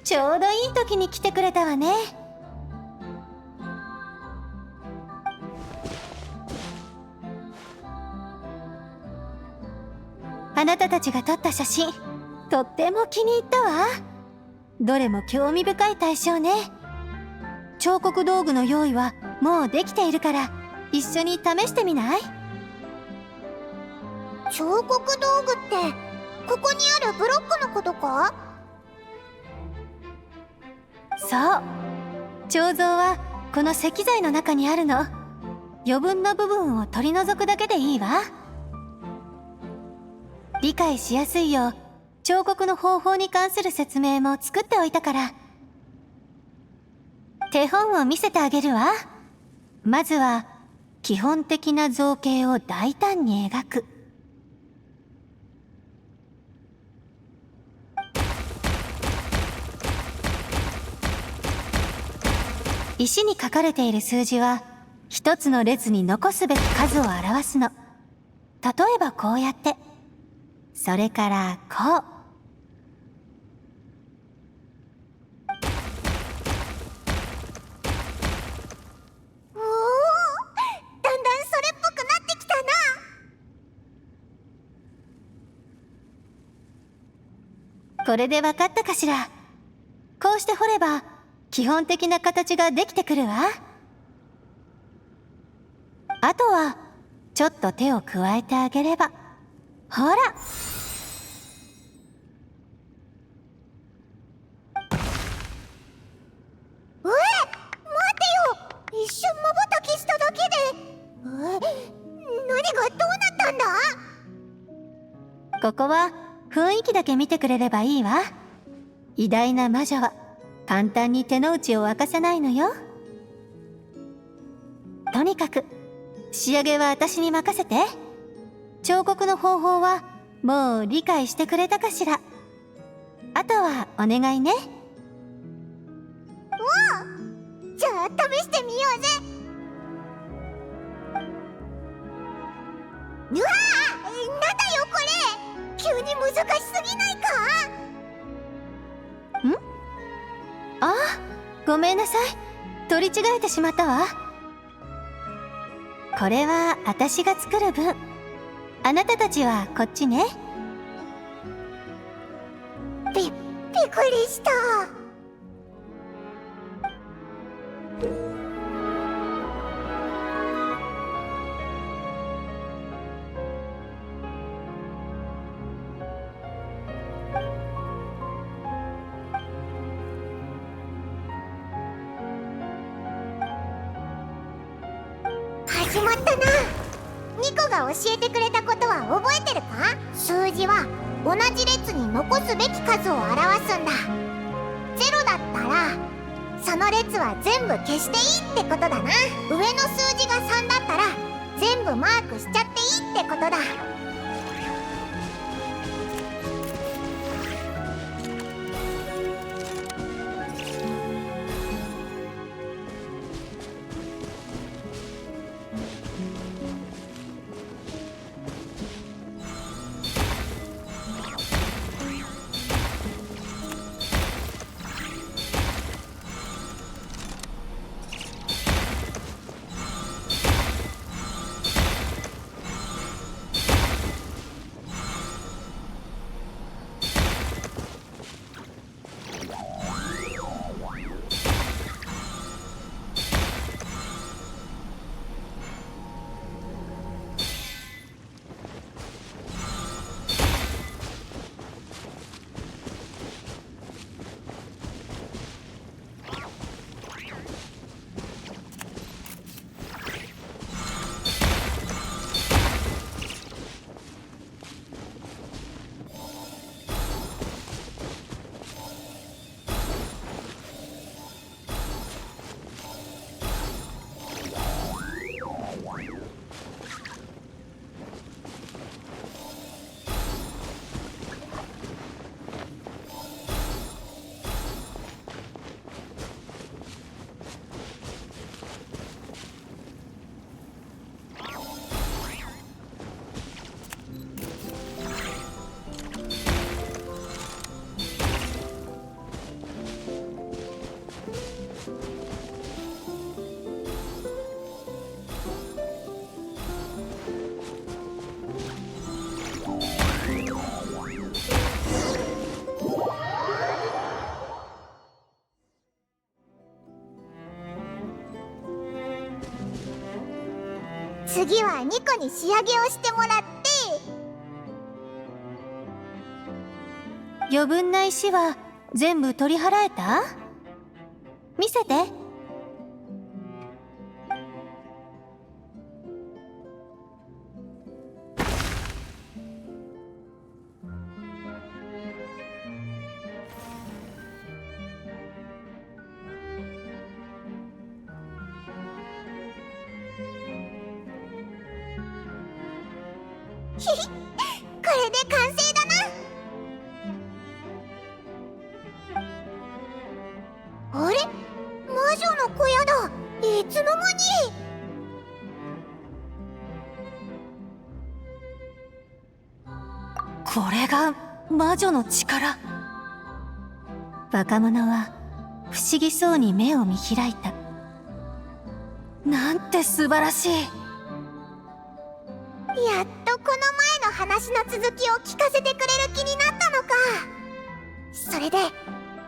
ちょうどいい時に来てくれたわね。あなたたちが撮った写真、とっても気に入ったわ。どれも興味深い対象ね。彫刻道具の用意はもうできているから、一緒に試してみない？彫刻道具ってここにあるブロックのことか？そう、彫像はこの石材の中にあるの。余分な部分を取り除くだけでいいわ。理解しやすいよう彫刻の方法に関する説明も作っておいたから。手本を見せてあげるわ。まずは基本的な造形を大胆に描く。石に書かれている数字は一つの列に残すべき数を表すの。例えばこうやって、それからこう。おお、だんだんそれっぽくなってきたな。これでわかったかしら。こうして彫れば基本的な形ができてくるわ。あとはちょっと手を加えてあげれば、ほら。待てよ、一瞬瞬きしただけで。何がどうなったんだ？ここは雰囲気だけ見てくれればいいわ。偉大な魔女は簡単に手の内を明かさないのよ。とにかく仕上げは私に任せて。彫刻の方法はもう理解してくれたかしら。あとはお願いね。じゃあ試してみようぜ。うわー、なんだよこれ。急に難しすぎないか？あ、ごめんなさい。取り違えてしまったわ。これは私が作る分。あなたたちはこっちね。びっくりした。始まったな。ニコが教えてくれたことは覚えてるか？数字は同じ列に残すべき数を表すんだ。0だったらその列は全部消していいってことだな。上の数字が3だったら全部マークしちゃっていいってことだ。次はニコに仕上げをしてもらって。余分な石は全部取り払えた？見せて。ひひ、これで完成だな。あれ、魔女の小屋だ。いつの間に。これが魔女の力。若者は不思議そうに目を見開いた。なんて素晴らしい。やっとこの前の話の続きを聞かせてくれる気になったのか。それで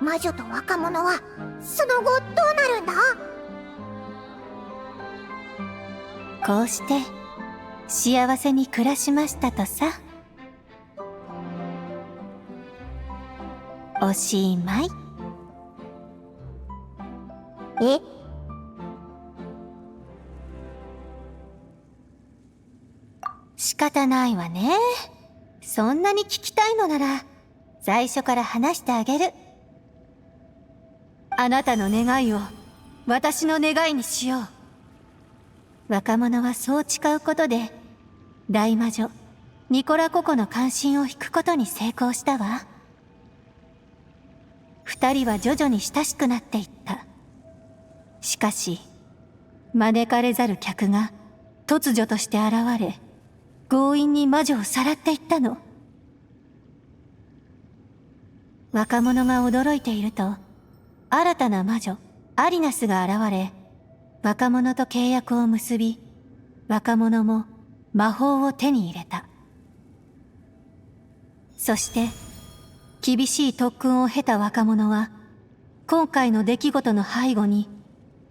魔女と若者はその後どうなるんだ？こうして幸せに暮らしましたとさ。おしまい。え？仕方ないわね。そんなに聞きたいのなら最初から話してあげる。あなたの願いを私の願いにしよう。若者はそう誓うことで大魔女ニコラ・ココの関心を引くことに成功したわ。二人は徐々に親しくなっていった。しかし招かれざる客が突如として現れ、強引に魔女をさらっていったの。若者が驚いていると、新たな魔女アリナスが現れ、若者と契約を結び、若者も魔法を手に入れた。そして厳しい特訓を経た若者は、今回の出来事の背後に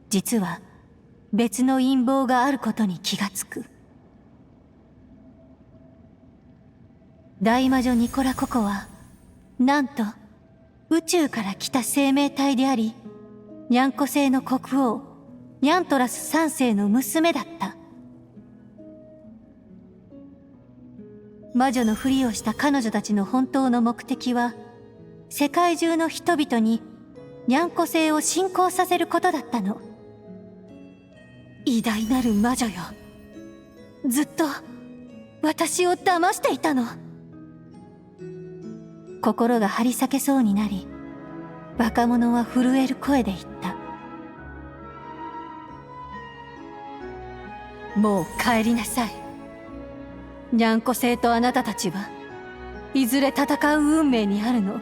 実は別の陰謀があることに気がつく。大魔女ニコラココはなんと宇宙から来た生命体であり、ニャンコ星の国王ニャントラス3世の娘だった。魔女のふりをした彼女たちの本当の目的は、世界中の人々にニャンコ星を信仰させることだったの。偉大なる魔女よ、ずっと私を騙していたの。心が張り裂けそうになり、若者は震える声で言った。もう帰りなさい。ニャンコ星とあなたたちはいずれ戦う運命にあるの。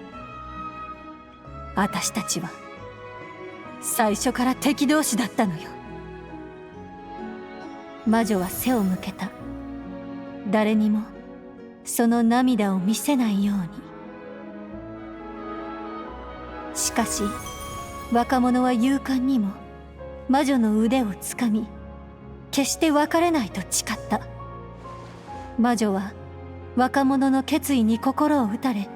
私たちは最初から敵同士だったのよ。魔女は背を向けた。誰にもその涙を見せないように。しかし若者は勇敢にも魔女の腕をつかみ、決して別れないと誓った。魔女は若者の決意に心を打たれ、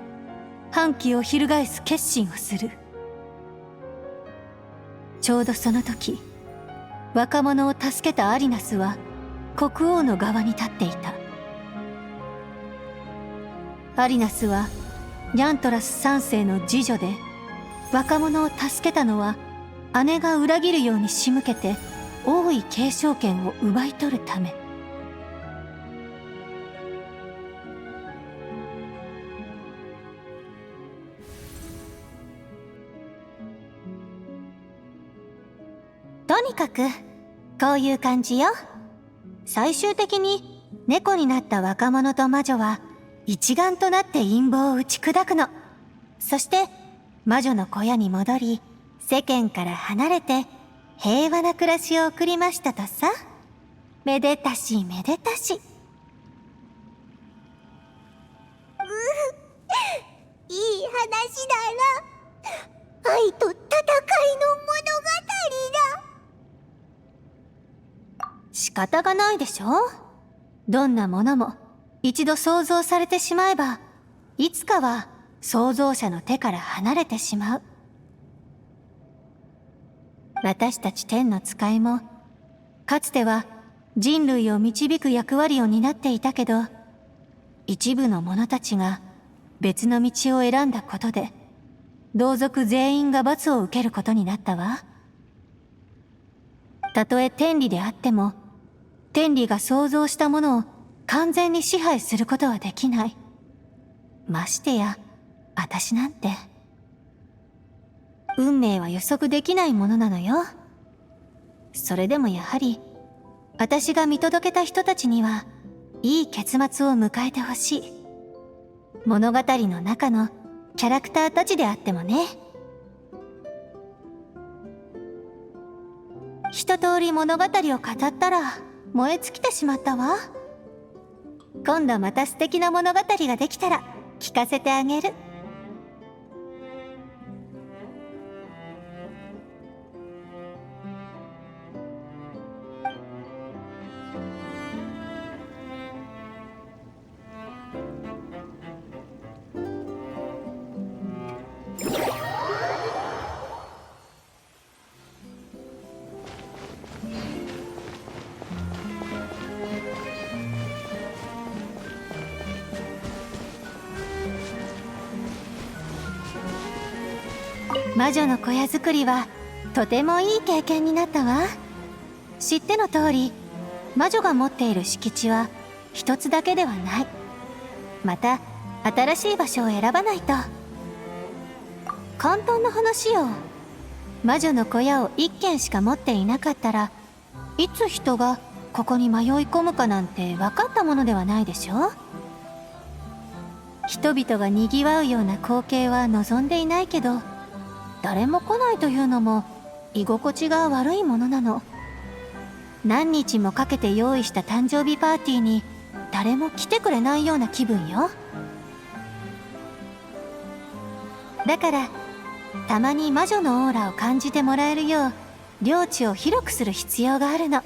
反旗を翻す決心をする。ちょうどその時、若者を助けたアリナスは国王の側に立っていた。アリナスはニャントラス3世の次女で、若者を助けたのは姉が裏切るように仕向けて王位継承権を奪い取るため。とにかくこういう感じよ。最終的に猫になった若者と魔女は一丸となって陰謀を打ち砕くの。そして魔女の小屋に戻り、世間から離れて平和な暮らしを送りましたとさ。めでたしめでたし。いい話だな。愛と戦いの物語だ。仕方がないでしょ。どんなものも一度想像されてしまえば、いつかは創造者の手から離れてしまう。私たち天の使いもかつては人類を導く役割を担っていたけど、一部の者たちが別の道を選んだことで同族全員が罰を受けることになったわ。たとえ天理であっても、天理が創造したものを完全に支配することはできない。ましてや私なんて。運命は予測できないものなのよ。それでもやはり私が見届けた人たちにはいい結末を迎えてほしい。物語の中のキャラクターたちであってもね。一通り物語を語ったら燃え尽きてしまったわ。今度また素敵な物語ができたら聞かせてあげる。魔女の小屋作りはとてもいい経験になったわ。知っての通り、魔女が持っている敷地は一つだけではない。また新しい場所を選ばないと。簡単な話よ。魔女の小屋を一軒しか持っていなかったら、いつ人がここに迷い込むかなんて分かったものではないでしょ。人々がにぎわうような光景は望んでいないけど、誰も来ないというのも居心地が悪いものなの。何日もかけて用意した誕生日パーティーに誰も来てくれないような気分よ。だからたまに魔女のオーラを感じてもらえるよう領地を広くする必要があるの。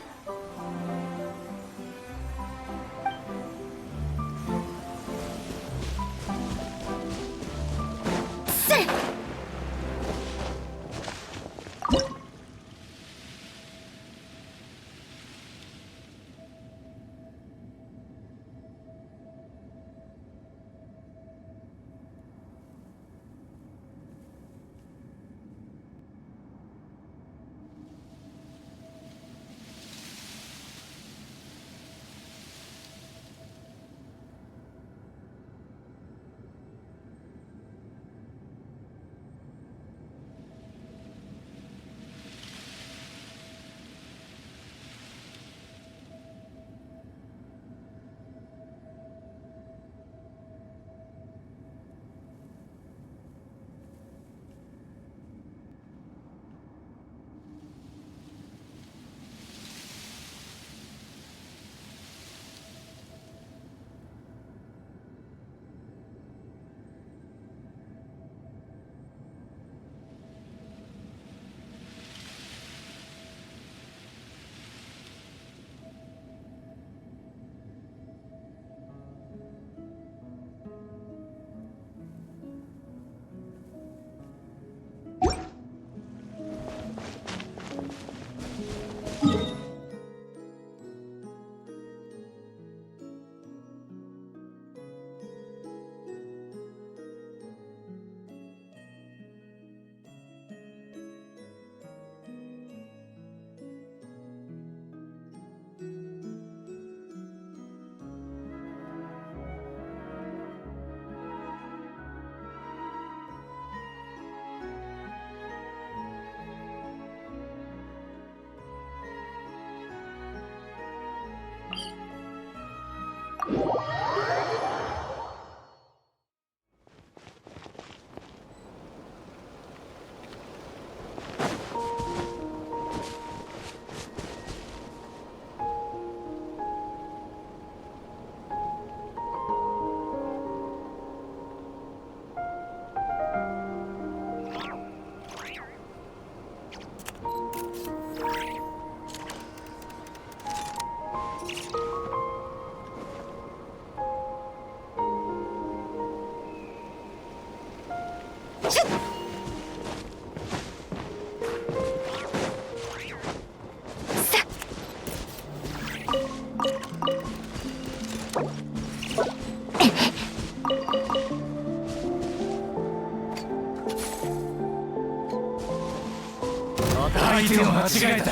相手を間違えた。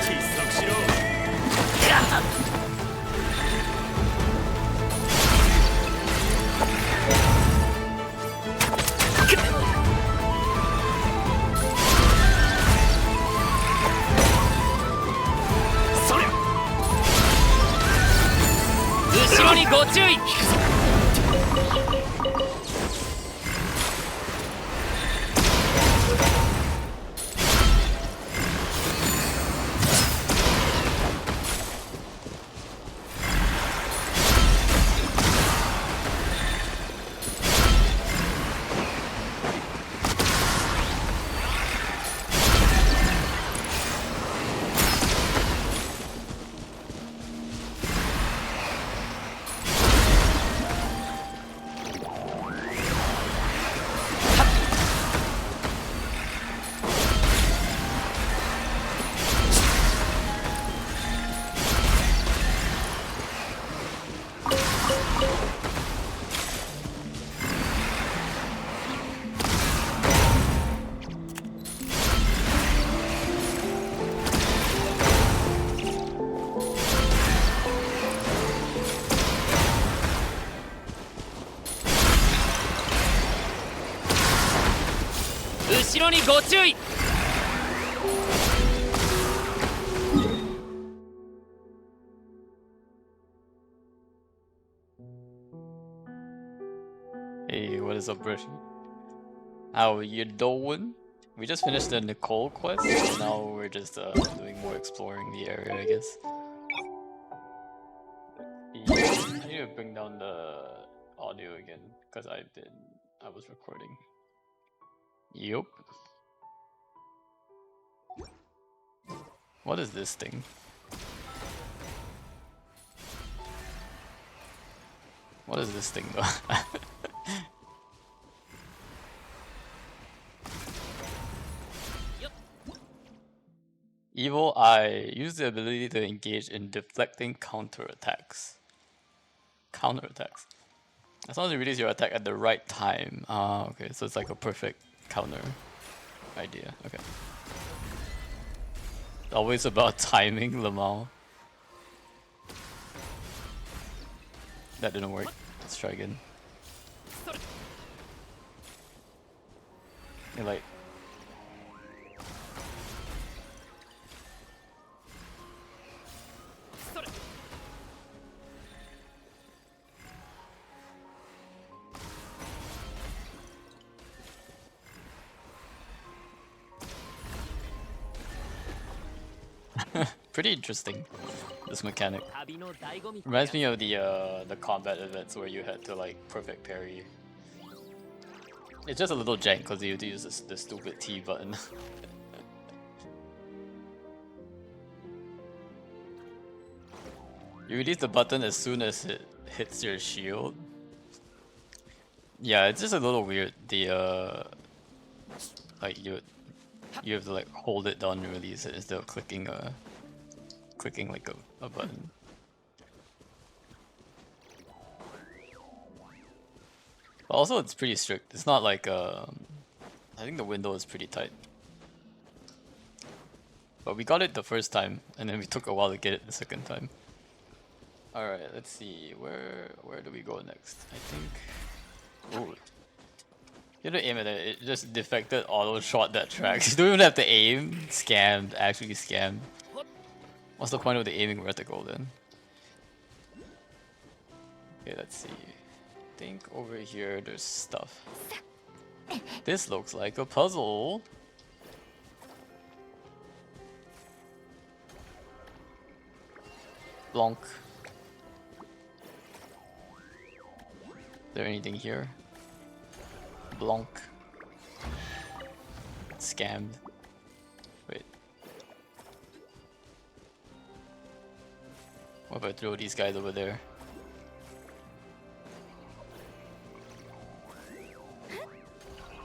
窒息しろ。そりゃ。後ろにご注意。後ろにご注意。Hey, what is up, Brushy? How you doing? We just finished the Nicole quest, so now we're just doing more exploring the area, I guess. Yeah, I need to bring down the audio again, because I was recording. Yup. What is this thing? What is this thing though? Evil Eye. Use the ability to engage in deflecting counterattacks. Counterattacks. As long as you release your attack at the right time. Ah, okay, so it's like a perfect counter idea. Okay. Always about timing, Lamau. That didn't work. Let's try again. You're like... Pretty interesting, this mechanic. Reminds me of the combat events where you had to like perfect parry. It's just a little jank because you have to use the stupid T button. You release the button as soon as it hits your shield. Yeah, it's just a little weird. The like you have to like hold it down and release it instead of clicking like a button. But also it's pretty strict. It's not like I think the window is pretty tight. But we got it the first time and then we took a while to get it the second time. Alright, let's see. Where do we go next? I think... Ooh. You have to aim at it. It just defected auto shot that tracks. You don't even have to aim. Scammed. Actually scammed. What's the point of the aiming vertical then? Okay, let's see. I think over here there's stuff. This looks like a puzzle. Blanc. Is there anything here? Blanc. Scammed. Wait. What if I throw these guys over there?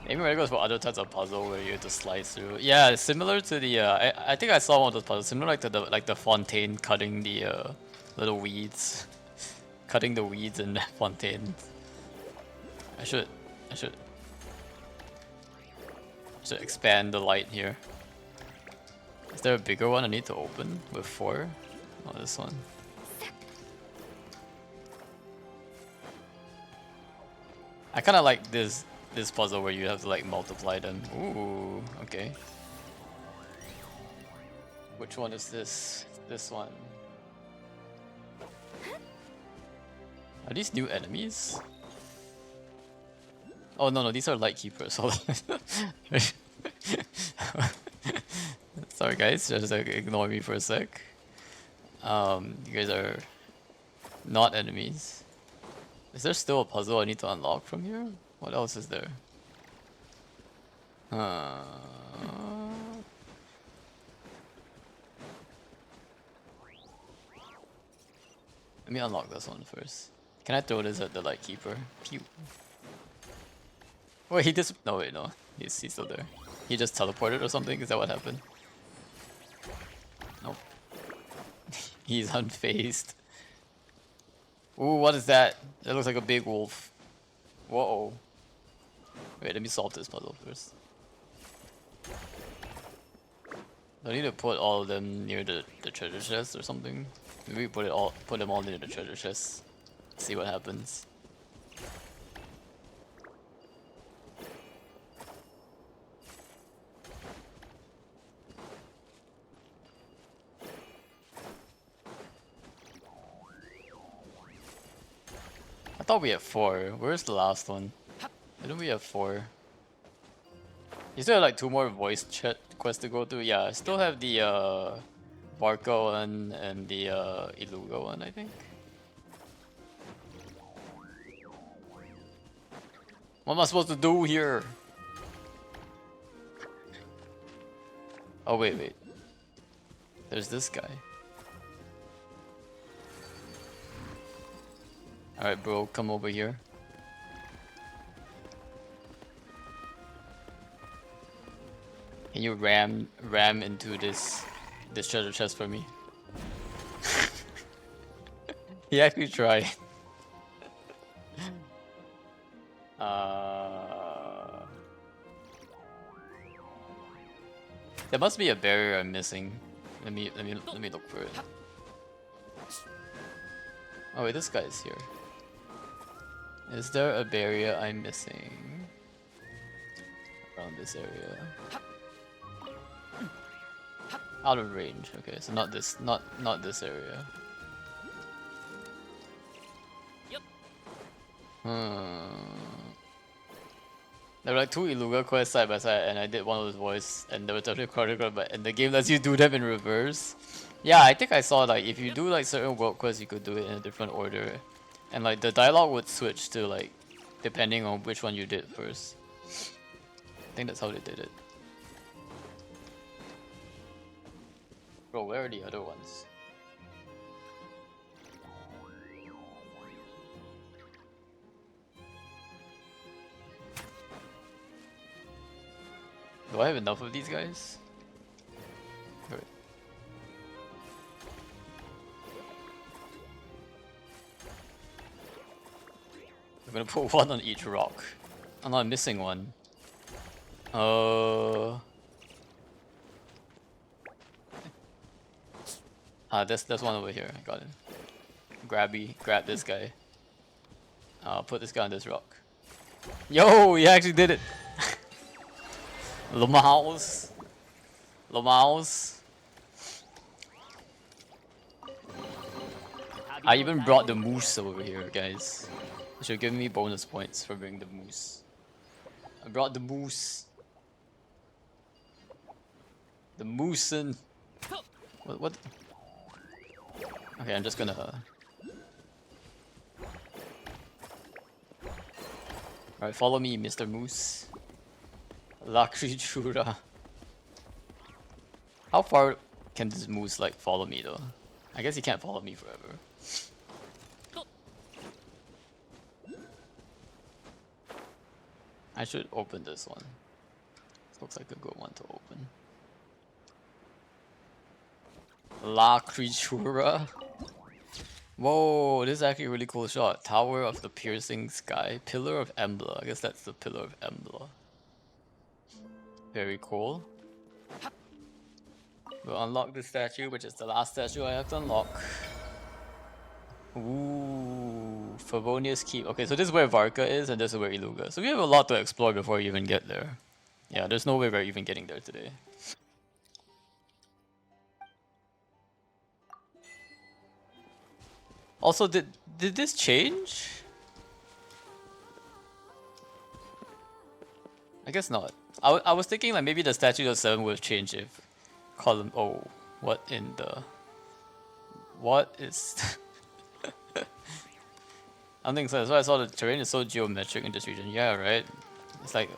Maybe where it goes for other types of puzzle where you have to slice through. Yeah, it's similar to the I think I saw one of those puzzles, similar like to the Fontaine cutting the little weeds. Cutting the weeds in Fontaine. I should expand the light here. Is there a bigger one I need to open with 4? Oh, this one. I kind of like this puzzle where you have to like multiply them. Ooh, okay. Which one is this? This one. Are these new enemies? Oh no, these are light keepers. Hold on. Sorry guys, just like, ignore me for a sec. You guys are not enemies. Is there still a puzzle I need to unlock from here? What else is there? Let me unlock this one first. Can I throw this at the light keeper? Pew. Wait, he just... No, wait, no. He's still there. He just teleported or something? Is that what happened? Nope. He's unfazed. Ooh, what is that? That looks like a big wolf. Whoa. Wait, let me solve this puzzle first. I need to put all of them near the treasure chest or something. Maybe put them all near the treasure chest. See what happens. I thought we had 4. Where's the last one? Didn't we have 4? You still have like 2 more voice chat quests to go through. Yeah, I still have the Barca one and the Iluga one, I think. What am I supposed to do here? Oh wait. There's this guy. Alright bro, come over here. Can you ram into this treasure chest for me? He actually tried. There must be a barrier I'm missing. Let me look for it. Oh wait, this guy's here. Is there a barrier I'm missing around this area? Out of range. Okay, so not this area. There were like 2 Iluga quests side by side, and I did one of those voice, and there was a chronicler, but and the game lets you do them in reverse. Yeah, I think I saw like if you do like certain world quests, you could do it in a different order, and like the dialogue would switch to like depending on which one you did first. I think that's how they did it. Bro, where are the other ones? Do I have enough of these guys? Alright. I'm gonna put 1 on each rock. Oh no, I'm missing 1. There's one over here. I got it. Grab this guy. I'll put this guy on this rock. Yo, he actually did it! Lamals. I even brought the moose over here, guys. You should give me bonus points for bringing the moose. I brought the moose. The moosin. What? Okay, I'm just gonna... Alright, follow me, Mr. Moose. La Creatura. How far can this moose like follow me though? I guess he can't follow me forever. I should open this one. This looks like a good one to open. La Creatura. Whoa, this is actually a really cool shot. Tower of the Piercing Sky. Pillar of Embla. I guess that's the Pillar of Embla. Very cool. We'll unlock this statue, which is the last statue I have to unlock. Ooh, Favonius Keep. Okay, so this is where Varka is, and this is where Iluga. So we have a lot to explore before we even get there. Yeah, there's no way we're even getting there today. Also, did this change? I guess not. I was thinking like maybe the statue of 7 would have changed if column. Oh, what in the? What is? I don't think so. That's why I saw the terrain is so geometric in this region. Yeah, right. It's like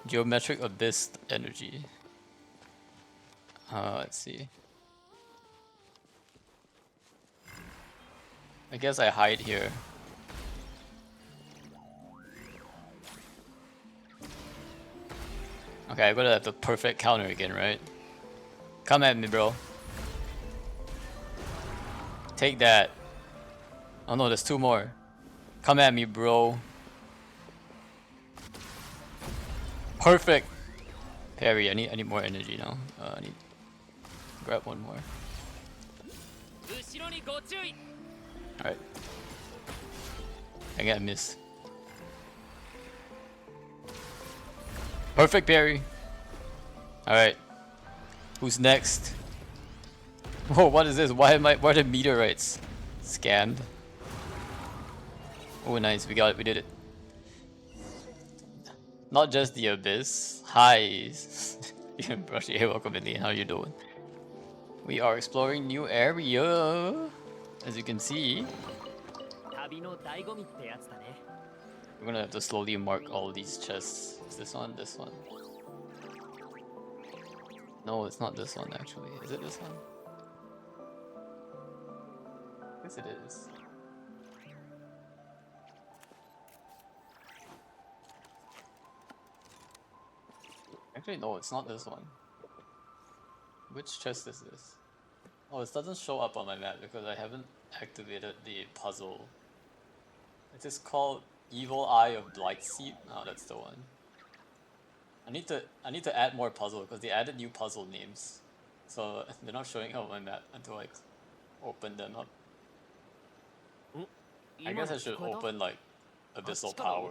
geometric abyss energy. Let's see. I guess I hide here. Okay, I'm gonna have the perfect counter again, right? Come at me, bro. Take that. Oh no, there's 2 more. Come at me, bro. Perfect. Parry. I need more energy now. I need grab 1 more. Alright. I got miss. Perfect parry. Alright. Who's next? Whoa, what is this? Why are the meteorites scanned? Oh nice, we got it, we did it. Not just the abyss. Hi. Brushy, hey, welcome in. How you doing? We are exploring new area. As you can see, we're gonna have to slowly mark all these chests. Is this one? This one? No, it's not this one actually. Is it this one? Yes, it is. Actually, no, it's not this one. Which chest is this? Oh, it doesn't show up on my map because I haven't activated the puzzle. It is called Evil Eye of Blightseed. Oh, that's the one. I need to add more puzzle because they added new puzzle names, so they're not showing up on my map until I open them up. I guess I should open like Abyssal Power.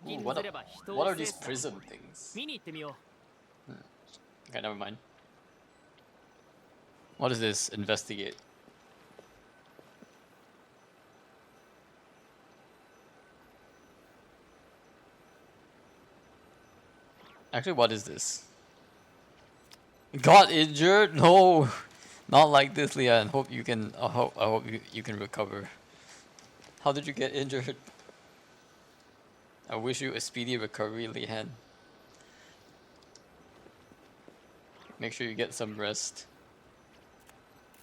Ooh, what are these prism things? Okay, never mind. What is this? Investigate. Actually, what is this? Got injured? No, not like this, Leanne. Hope you can. I hope you can recover. How did you get injured? I wish you a speedy recovery, Leanne. Make sure you get some rest.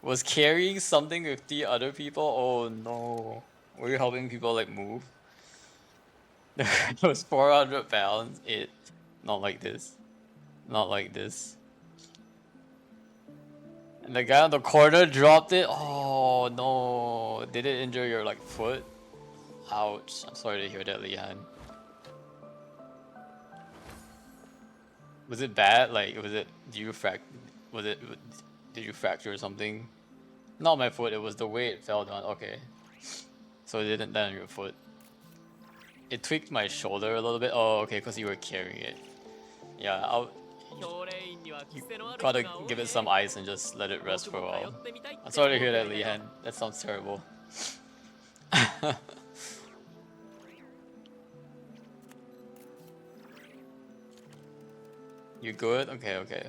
Was carrying something with the other people? Oh no. Were you helping people like move? It was 400 pounds. Not like this. Not like this. And the guy on the corner dropped it. Oh no. Did it injure your like foot? Ouch. I'm sorry to hear that, Leanne. Was it bad? Like, did you fracture or something? Not my foot, it was the way it fell down. Okay. So it didn't land on your foot. It tweaked my shoulder a little bit. Oh, okay, because you were carrying it. Yeah, you gotta give it some ice and just let it rest for a while. I'm sorry to hear that, Leanne. That sounds terrible. You good? Okay, okay.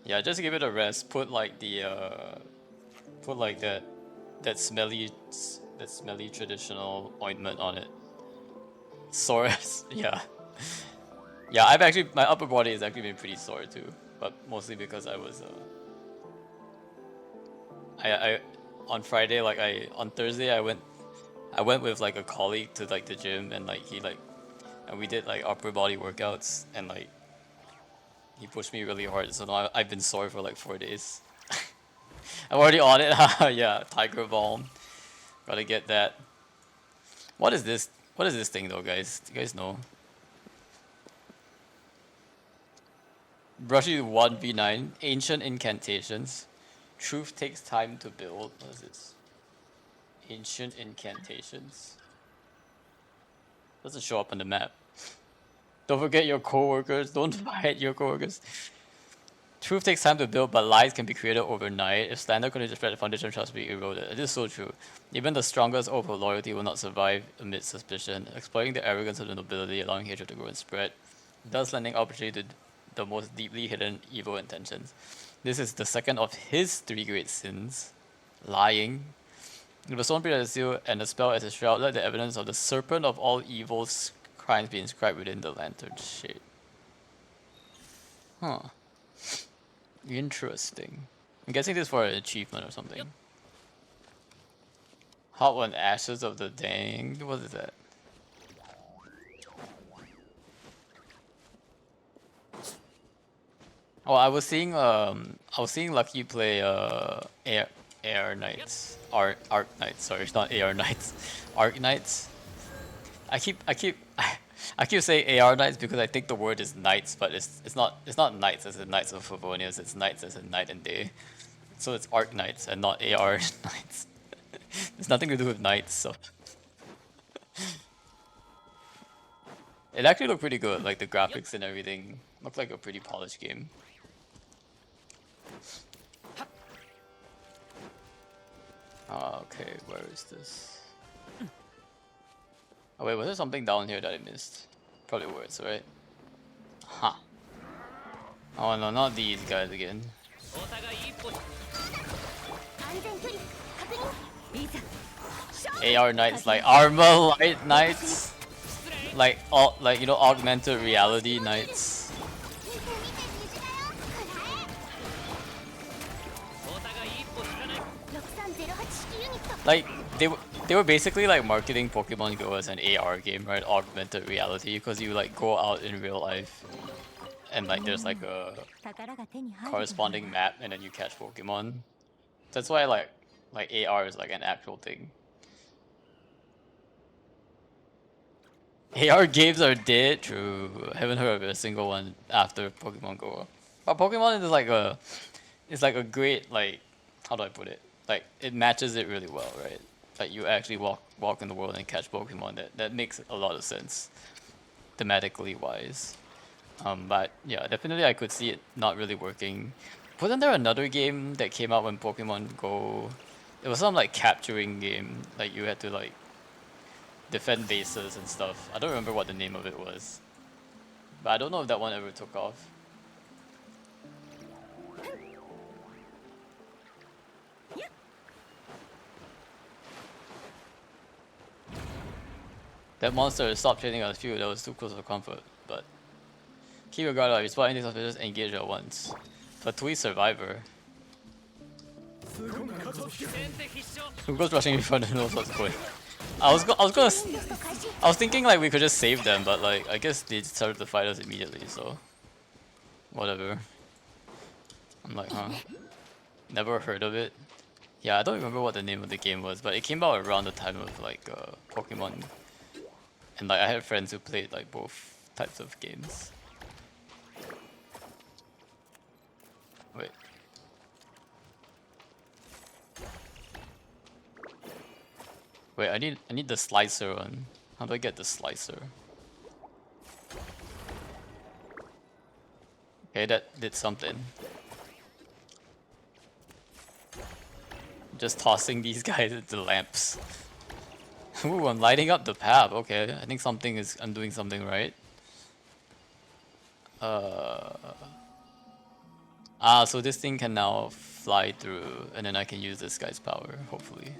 Yeah, just give it a rest. Put like that smelly traditional ointment on it. Sore. Yeah. Yeah, my upper body has actually been pretty sore too, but mostly because I was I on Friday, on Thursday I went with like a colleague to like the gym, and like and we did like upper body workouts, and like he pushed me really hard, so now I've been sore for like 4 days. I'm already on it. Yeah, Tiger Balm. Gotta get that. What is this? What is this thing though, guys? Do you guys know? Brushy 1v9. Ancient incantations. Truth takes time to build. What is this? Ancient incantations. Doesn't show up on the map. Don't forget your coworkers. Don't fight your coworkers. Truth takes time to build, but lies can be created overnight. If slander continues to spread, the foundation of trust will be eroded. It is so true. Even the strongest oath of loyalty will not survive amid suspicion. Exploiting the arrogance of the nobility, allowing hatred to grow and spread, thus lending opportunity to the most deeply hidden evil intentions. This is the second of his 3 great sins. Lying. With the stone period as a seal and the spell as a shroud, let the evidence of the serpent of all evil's crimes be inscribed within the lantern shade. Huh. Interesting. I'm guessing this for an achievement or something. Yep. Hot one, ashes of the dang. What is that? Oh, I was seeing Lucky play AR Knights. Arc Knights, sorry, it's not AR Knights. Arc Knights. I keep saying AR Knights because I think the word is knights, but it's not knights as in Knights of Favonius, it's knights as in night and day. So it's Arc Knights and not AR Knights. There's nothing to do with knights, so it actually looked pretty good, like the graphics and everything. Looked like a pretty polished game. Okay, where is this? Oh wait, was there something down here that I missed? Probably worse, right? Huh. Oh no, not these guys again. お互い一歩。安全距離確認。いざ AR knights like armor light knights, like all like you know augmented reality knights. お互い一歩引かない。6308式ユニット Like they were basically like marketing Pokemon Go as an AR game, right? Augmented reality, because you like go out in real life and like there's like a 宝が手に入る corresponding map and then you catch Pokemon. That's why like AR is like an actual thing. AR games are dead. True. I haven't heard of a single one after Pokemon Go. But Pokemon is like a great like how do I put it? Like it matches it really well, right? Like you actually walk in the world and catch Pokemon. That makes a lot of sense, thematically wise. But yeah, definitely I could see it not really working. Wasn't there another game that came out when Pokemon Go? It was some like capturing game. Like you had to like defend bases and stuff. I don't remember what the name of it was. But I don't know if that one ever took off. That monster stopped trading on the field, that was too close for comfort, but keep your guard up, you spot anything suspicious, engage at once. Fatui Survivor. Who goes rushing in front and knows what's going? I was thinking like we could just save them, but like I guess they started to fight us immediately, so whatever. I'm like, huh? Never heard of it. Yeah, I don't remember what the name of the game was, but it came out around the time of like Pokemon. And like I had friends who played like both types of games. Wait. Wait, I need the slicer one. How do I get the slicer? Okay, that did something. Just tossing these guys into lamps. Ooh, I'm lighting up the path. Okay, I think I'm doing something right. So this thing can now fly through, and then I can use this guy's power, hopefully.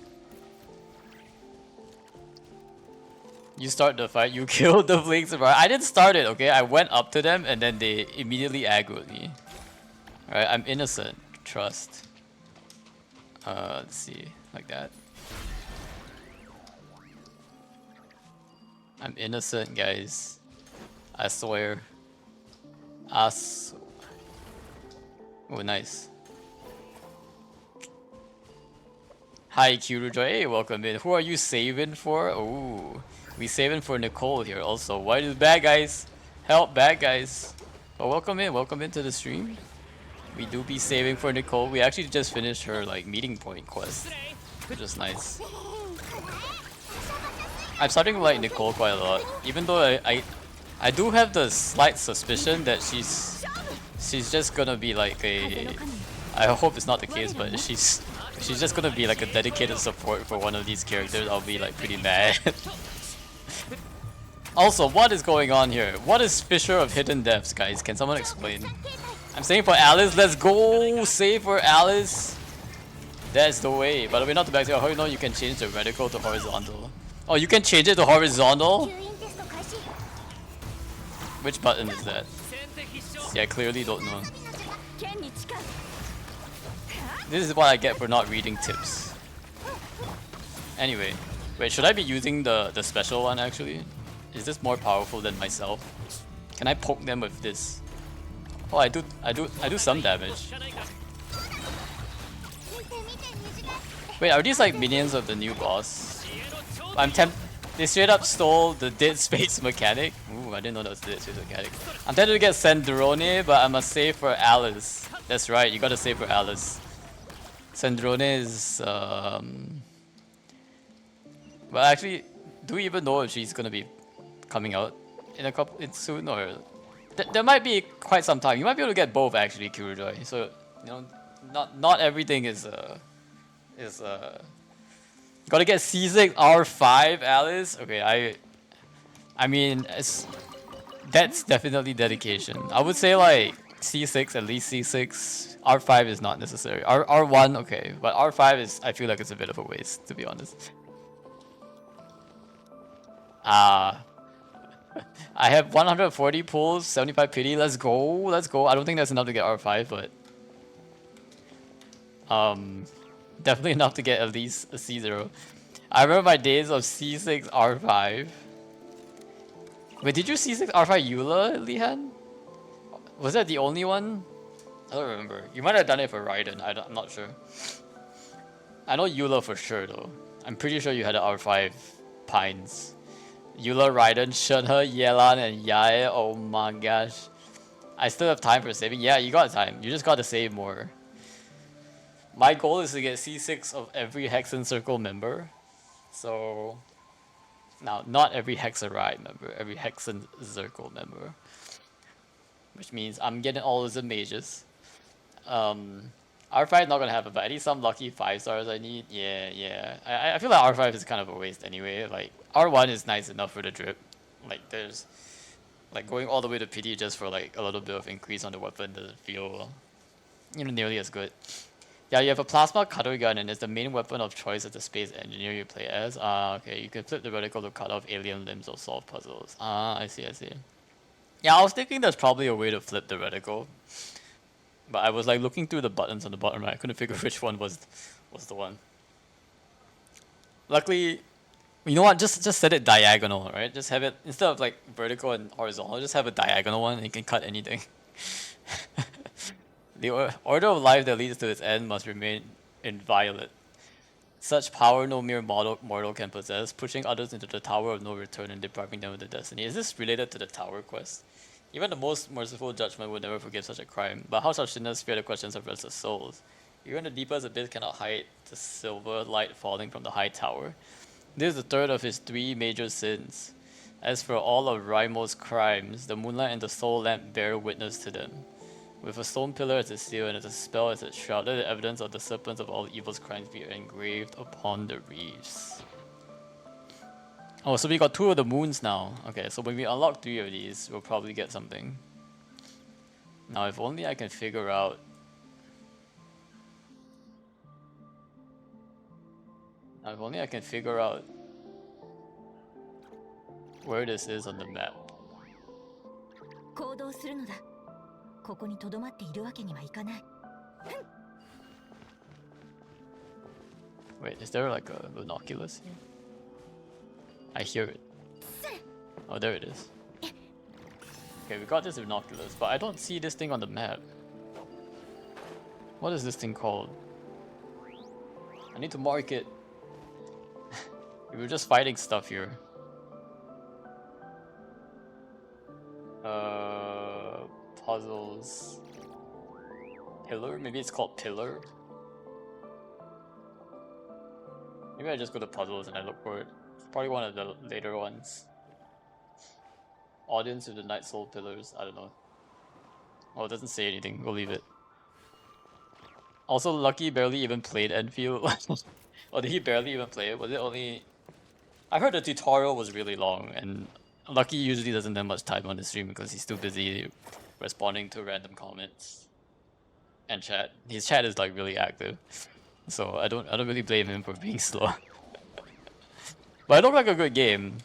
You start the fight, you killed the Blink Survivor. I didn't start it, okay? I went up to them, and then they immediately aggroed me. Alright, I'm innocent. Trust. Let's see. Like that. I'm innocent, guys. I swear. Oh, nice. Hi, Kyurujoy. Hey, welcome in. Who are you saving for? Ooh, we saving for Nicole here also. Why do bad guys help bad guys? Oh, welcome into the stream. We do be saving for Nicole. We actually just finished her like meeting point quest, which is nice. I'm starting to like Nicole quite a lot, even though I do have the slight suspicion that she's just gonna be like a, I hope it's not the case, but she's just gonna be like a dedicated support for one of these characters. I'll be like pretty mad. Also, what is going on here? What is Fisher of Hidden Depths, guys? Can someone explain? I'm saying for Alice, let's go! Save for Alice! That's the way. By the way, not to back how you know you can change the vertical to horizontal. Oh, you can change it to horizontal? Which button is that? See, I clearly don't know. This is what I get for not reading tips. Anyway, wait, should I be using the special one actually? Is this more powerful than myself? Can I poke them with this? Oh, I do some damage. Wait, are these like minions of the new boss? They straight up stole the Dead Space mechanic. Ooh, I didn't know that was the Dead Space mechanic. I'm tempted to get Sandrone, but I must save for Alice. That's right, you gotta save for Alice. Sandrone is well, actually, do we even know if she's gonna be coming out in a couple? It's soon, or there might be quite some time. You might be able to get both actually, Kurojoy. So you know, not everything is gotta get C6 R5, Alice. Okay, I mean That's definitely dedication. I would say like C6, at least C6. R5 is not necessary. R1, okay, but R5 is, I feel like it's a bit of a waste, to be honest. Ah, I have 140 pulls, 75 pity. Let's go, let's go. I don't think that's enough to get R5, but definitely enough to get at least a C0. I remember my days of C6 R5. Wait, did you C6 R5 Eula, Lihan? Was that the only one? I don't remember. You might have done it for Raiden. I'm not sure. I know Eula for sure though. I'm pretty sure you had an R5 Pines. Eula, Raiden, Shenhe, Yelan, and Yae. Oh my gosh. I still have time for saving. Yeah, you got time. You just got to save more. My goal is to get C6 of every Hexen Circle member. So... Now, not every Hexarai member. Every Hexen Circle member. Which means I'm getting all of the mages. R5 not gonna happen, but at least some lucky 5 stars I need. Yeah. I feel like R5 is kind of a waste anyway. Like, R1 is nice enough for the drip. Like, there's... Like, going all the way to pity just for, like, a little bit of increase on the weapon doesn't feel... You know, nearly as good. Yeah, you have a plasma cutter gun and it's the main weapon of choice as the space engineer you play as. Okay, you can flip the reticle to cut off alien limbs or solve puzzles. I see. Yeah, I was thinking there's probably a way to flip the reticle. But I was like looking through the buttons on the bottom right, I couldn't figure which one was the one. Luckily, you know what, just set it diagonal, right? Just have it, instead of like vertical and horizontal, just have a diagonal one and you can cut anything. The order of life that leads to its end must remain inviolate. Such power no mere mortal can possess, pushing others into the tower of no return and depriving them of their destiny. Is this related to the tower quest? Even the most merciful judgment would never forgive such a crime, but how shall sinners fear the questions of restless souls? Even the deepest abyss cannot hide the silver light falling from the high tower. This is the third of his 3 major sins. As for all of Raimo's crimes, the moonlight and the soul lamp bear witness to them. With a stone pillar as its seal and as a spell as its shroud, let the evidence of the serpents of all evil's crimes be engraved upon the reefs. Oh, so we got 2 of the moons now. Okay, so when we unlock 3 of these, we'll probably get something. Now, if only I can figure out... where this is on the map. Wait, is there like a binoculars here? I hear it. Oh, there it is. Okay, we got this binoculars, but I don't see this thing on the map. What is this thing called? I need to mark it. We were just fighting stuff here. Puzzles. Pillar? Maybe it's called Pillar? Maybe I just go to puzzles and I look for it. It's probably one of the later ones. Audience of the Night Soul Pillars. I don't know. Oh, it doesn't say anything. We'll leave it. Also, Lucky barely even played Enfield. Or did he barely even play it? Was it only... I heard the tutorial was really long, and Lucky usually doesn't have much time on the stream because he's too busy responding to random comments and chat. His chat is like really active, so I don't really blame him for being slow. But it looked like a good game.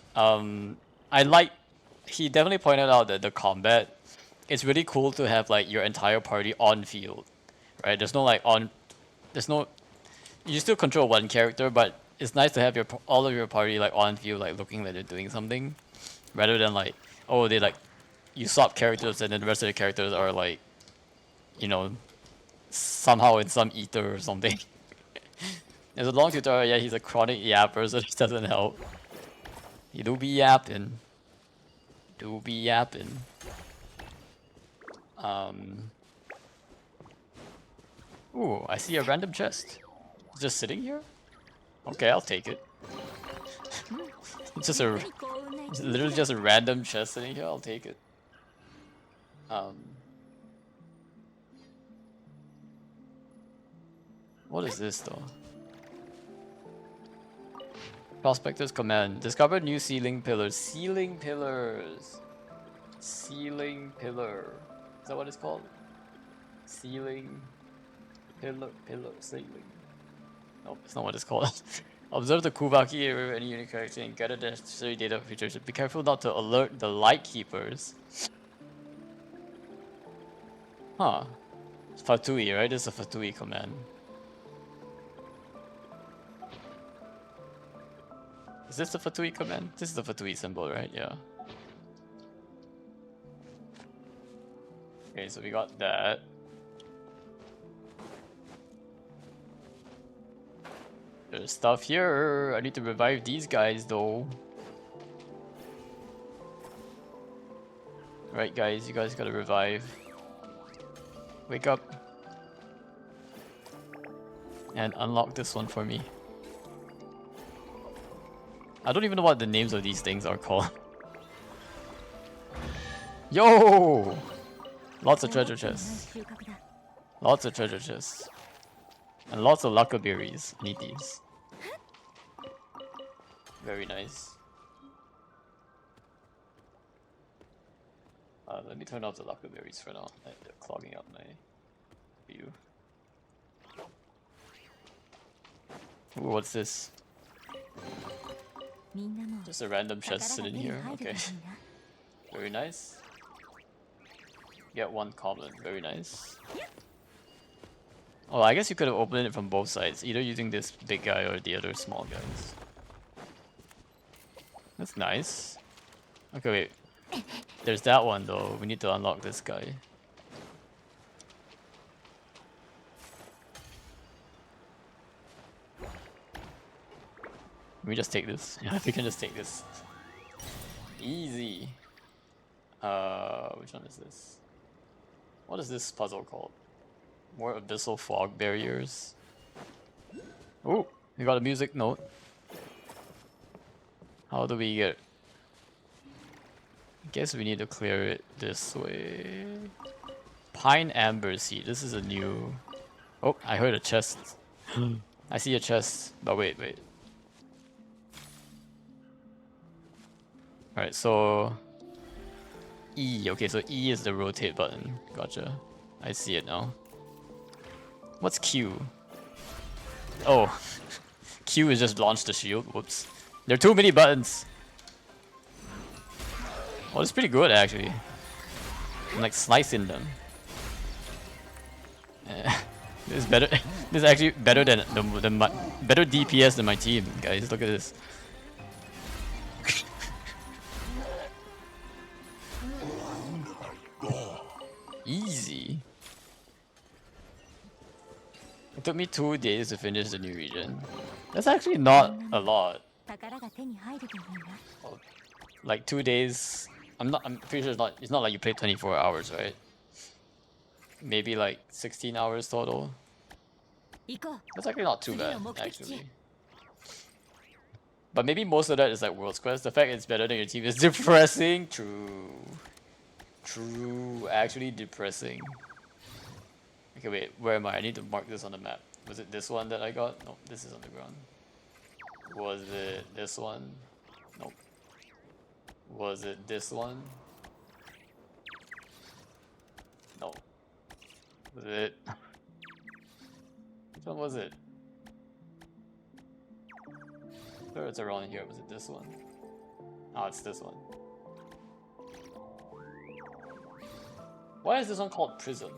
He definitely pointed out that the combat, it's really cool to have like your entire party on field, right? You still control one character, but it's nice to have all of your party like on field, like looking like they're doing something, rather than like, oh, they like, you swap characters and then the rest of the characters are like, you know, somehow in some ether or something. There's a long tutorial. Yeah, he's a chronic yapper, so this doesn't help. He do be yapping. Ooh, I see a random chest. It's just sitting here? Okay, I'll take it. It's literally just a random chest sitting here, I'll take it. What is this though? Prospector's command. Discover new ceiling pillars. Ceiling pillars! Ceiling pillar. Is that what it's called? Ceiling pillar ceiling. Nope, it's not what it's called. Observe the Kubaki area of any unique character and gather the necessary data features. Be careful not to alert the light keepers. Huh. It's Fatui, right? This is a Fatui command. Is this the Fatui command? This is the Fatui symbol, right? Yeah. Okay, so we got that. There's stuff here. I need to revive these guys though. Right guys, you guys gotta revive. Wake up. And unlock this one for me. I don't even know what the names of these things are called. Yo! Lots of treasure chests. Lots of treasure chests. And lots of lacquer berries. Need these. Very nice. Let me turn off the lacquer berries for now. They're clogging up my view. Ooh, what's this? Just a random chest sitting here. Okay. Very nice. Get one common. Very nice. Oh, I guess you could have opened it from both sides, either using this big guy or the other small guys. That's nice. Okay, wait. There's that one though. We need to unlock this guy. Can we just take this? Yeah, we can just take this. Easy. Which one is this? What is this puzzle called? More abyssal fog barriers. Oh, we got a music note. How do we get? I guess we need to clear it this way. Pine amber seed. This is a new. Oh, I heard a chest. I see a chest. But wait. Alright, so E. Okay, so E is the rotate button. Gotcha. I see it now. What's Q? Oh. Q is just launch the shield. Whoops. There are too many buttons. Oh, it's pretty good actually. I'm like slicing them. This is better. This is actually better than my better DPS than my team, guys. Look at this. Easy. It took me 2 days to finish the new region. That's actually not a lot. Oh, like 2 days. I'm pretty sure it's not like you play 24 hours, right? Maybe like 16 hours total. That's actually not too bad, actually. But maybe most of that is like World's Quest. The fact it's better than your team is depressing. True. Actually depressing. Okay, wait. Where am I? I need to mark this on the map. Was it this one that I got? Nope, this is on the ground. Was it this one? Nope. Was it this one? No. Was it? Which one was it? Sure, it's around here. Was it this one? Oh, it's this one. Why is this one called Prism?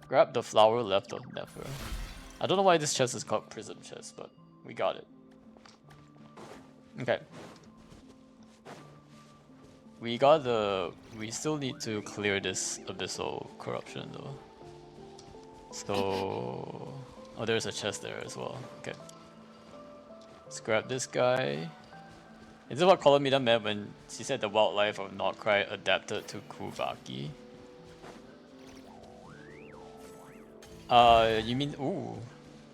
Grab the flower left of Nefer. I don't know why this chest is called Prism chest, but we got it. Okay. We still need to clear this abyssal corruption though. So, oh, there's a chest there as well. Okay. Let's grab this guy. Is this what Colomida meant when she said the wildlife of Nordcry adapted to Kuvaki? You mean, ooh,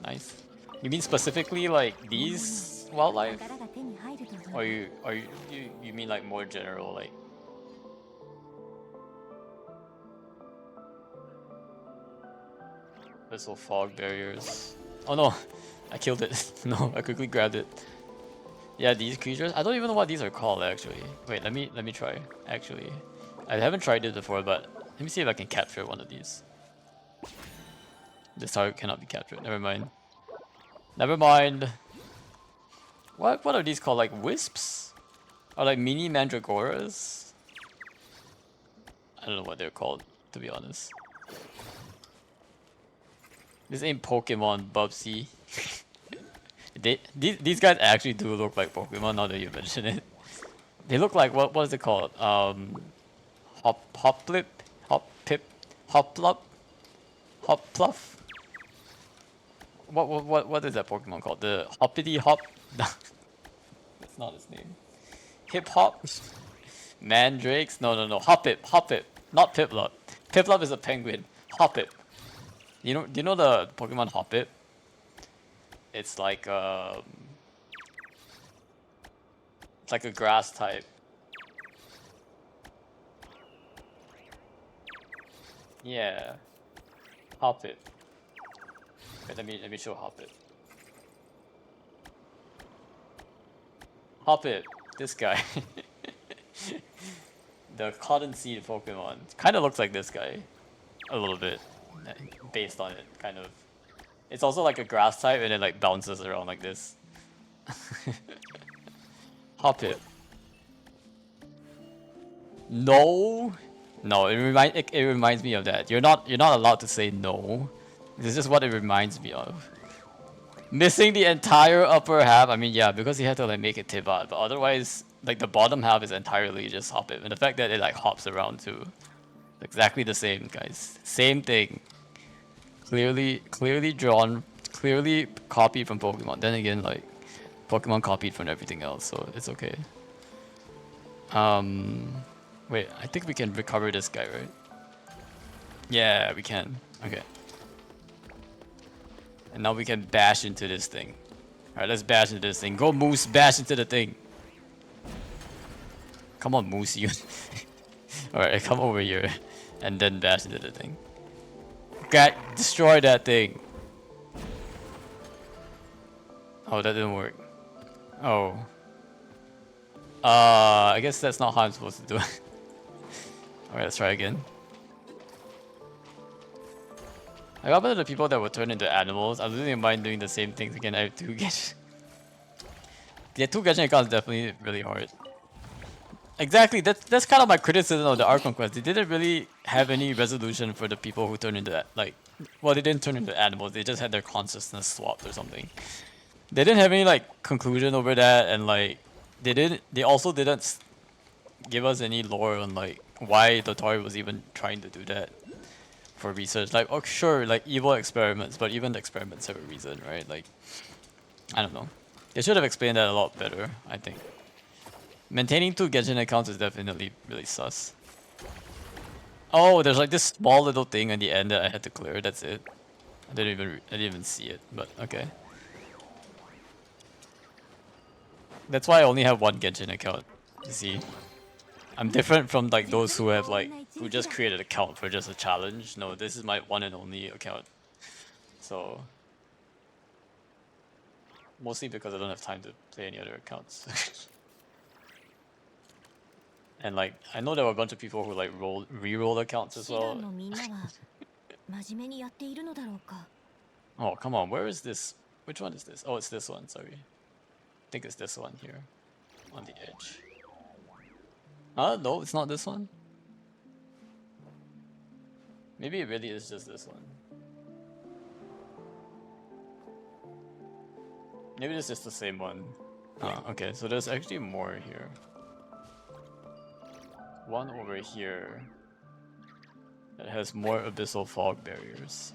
nice. You mean specifically like these wildlife? Or you mean like more general, like? Abyssal fog barriers. Oh no, I killed it. No, I quickly grabbed it. Yeah, these creatures. I don't even know what these are called actually. Wait, let me try. Actually, I haven't tried this before, but let me see if I can capture one of these. This target cannot be captured. Never mind. Never mind. What are these called? Like wisps? Or like mini mandragoras? I don't know what they're called, to be honest. This ain't Pokemon, Bubsy. These guys actually do look like Pokemon now that you mention it. They look like what is it called? Hoplip, Hoppip, Hoplup, Hopluff. What is that Pokemon called? The Hoppity Hop. That's not his name. Hip Hop. Mandrakes. No. Hoppip. Not Piplup. Piplup is a penguin. Hoppip. Do you know the Pokemon Hoppip? It's like a grass type. Yeah. Hoppip. Wait, let me show Hoppip. Hoppip, this guy. The cottonseed Pokemon. Kinda looks like this guy. A little bit. Based on it, kind of. It's also like a grass type and it like bounces around like this. Hoppip. No. No, it reminds me of that. You're not allowed to say no. This is just what it reminds me of. Missing the entire upper half. I mean, yeah, because he had to like make it tip out, but otherwise, like the bottom half is entirely just Hoppip, and the fact that it like hops around too, exactly the same, guys. Same thing. Clearly drawn, clearly copied from Pokemon. Then again, like Pokemon copied from everything else, so it's okay. Wait, I think we can recover this guy, right? Yeah, we can. Okay. And now we can bash into this thing. Alright, let's bash into this thing. Go Moose, bash into the thing. Come on, Moose, you. Alright, come over here. And then bash into the thing. Destroy that thing. Oh, that didn't work. Oh. I guess that's not how I'm supposed to do it. Alright, let's try again. I got better the people that were turned into animals. I wouldn't mind doing the same things again. I have 2 Genshin. Yeah, 2 Genshin accounts is definitely really hard. Exactly, that's kind of my criticism of the Archon quest. They didn't really have any resolution for the people who turned into that. Like, well, they didn't turn into animals. They just had their consciousness swapped or something. They didn't have any like conclusion over that, and like they also didn't give us any lore on like why Dotori was even trying to do that. For research, like, oh sure, like evil experiments, but even the experiments have a reason, right? Like, I don't know. They should have explained that a lot better, I think. Maintaining 2 Genshin accounts is definitely really sus. Oh, there's like this small little thing at the end that I had to clear. That's it. I didn't even see it, but okay. That's why I only have 1 Genshin account. You see, I'm different from like those who have like who just created an account for just a challenge. No, this is my one and only account. So mostly because I don't have time to play any other accounts. And like I know there were a bunch of people who like re-roll accounts as well. Oh come on, where is this? Which one is this? Oh, it's this one. Sorry, I think it's this one here, on the edge. No, it's not this one. Maybe it really is just this one. Maybe it's just the same one. Okay, so there's actually more here. One over here that has more abyssal fog barriers.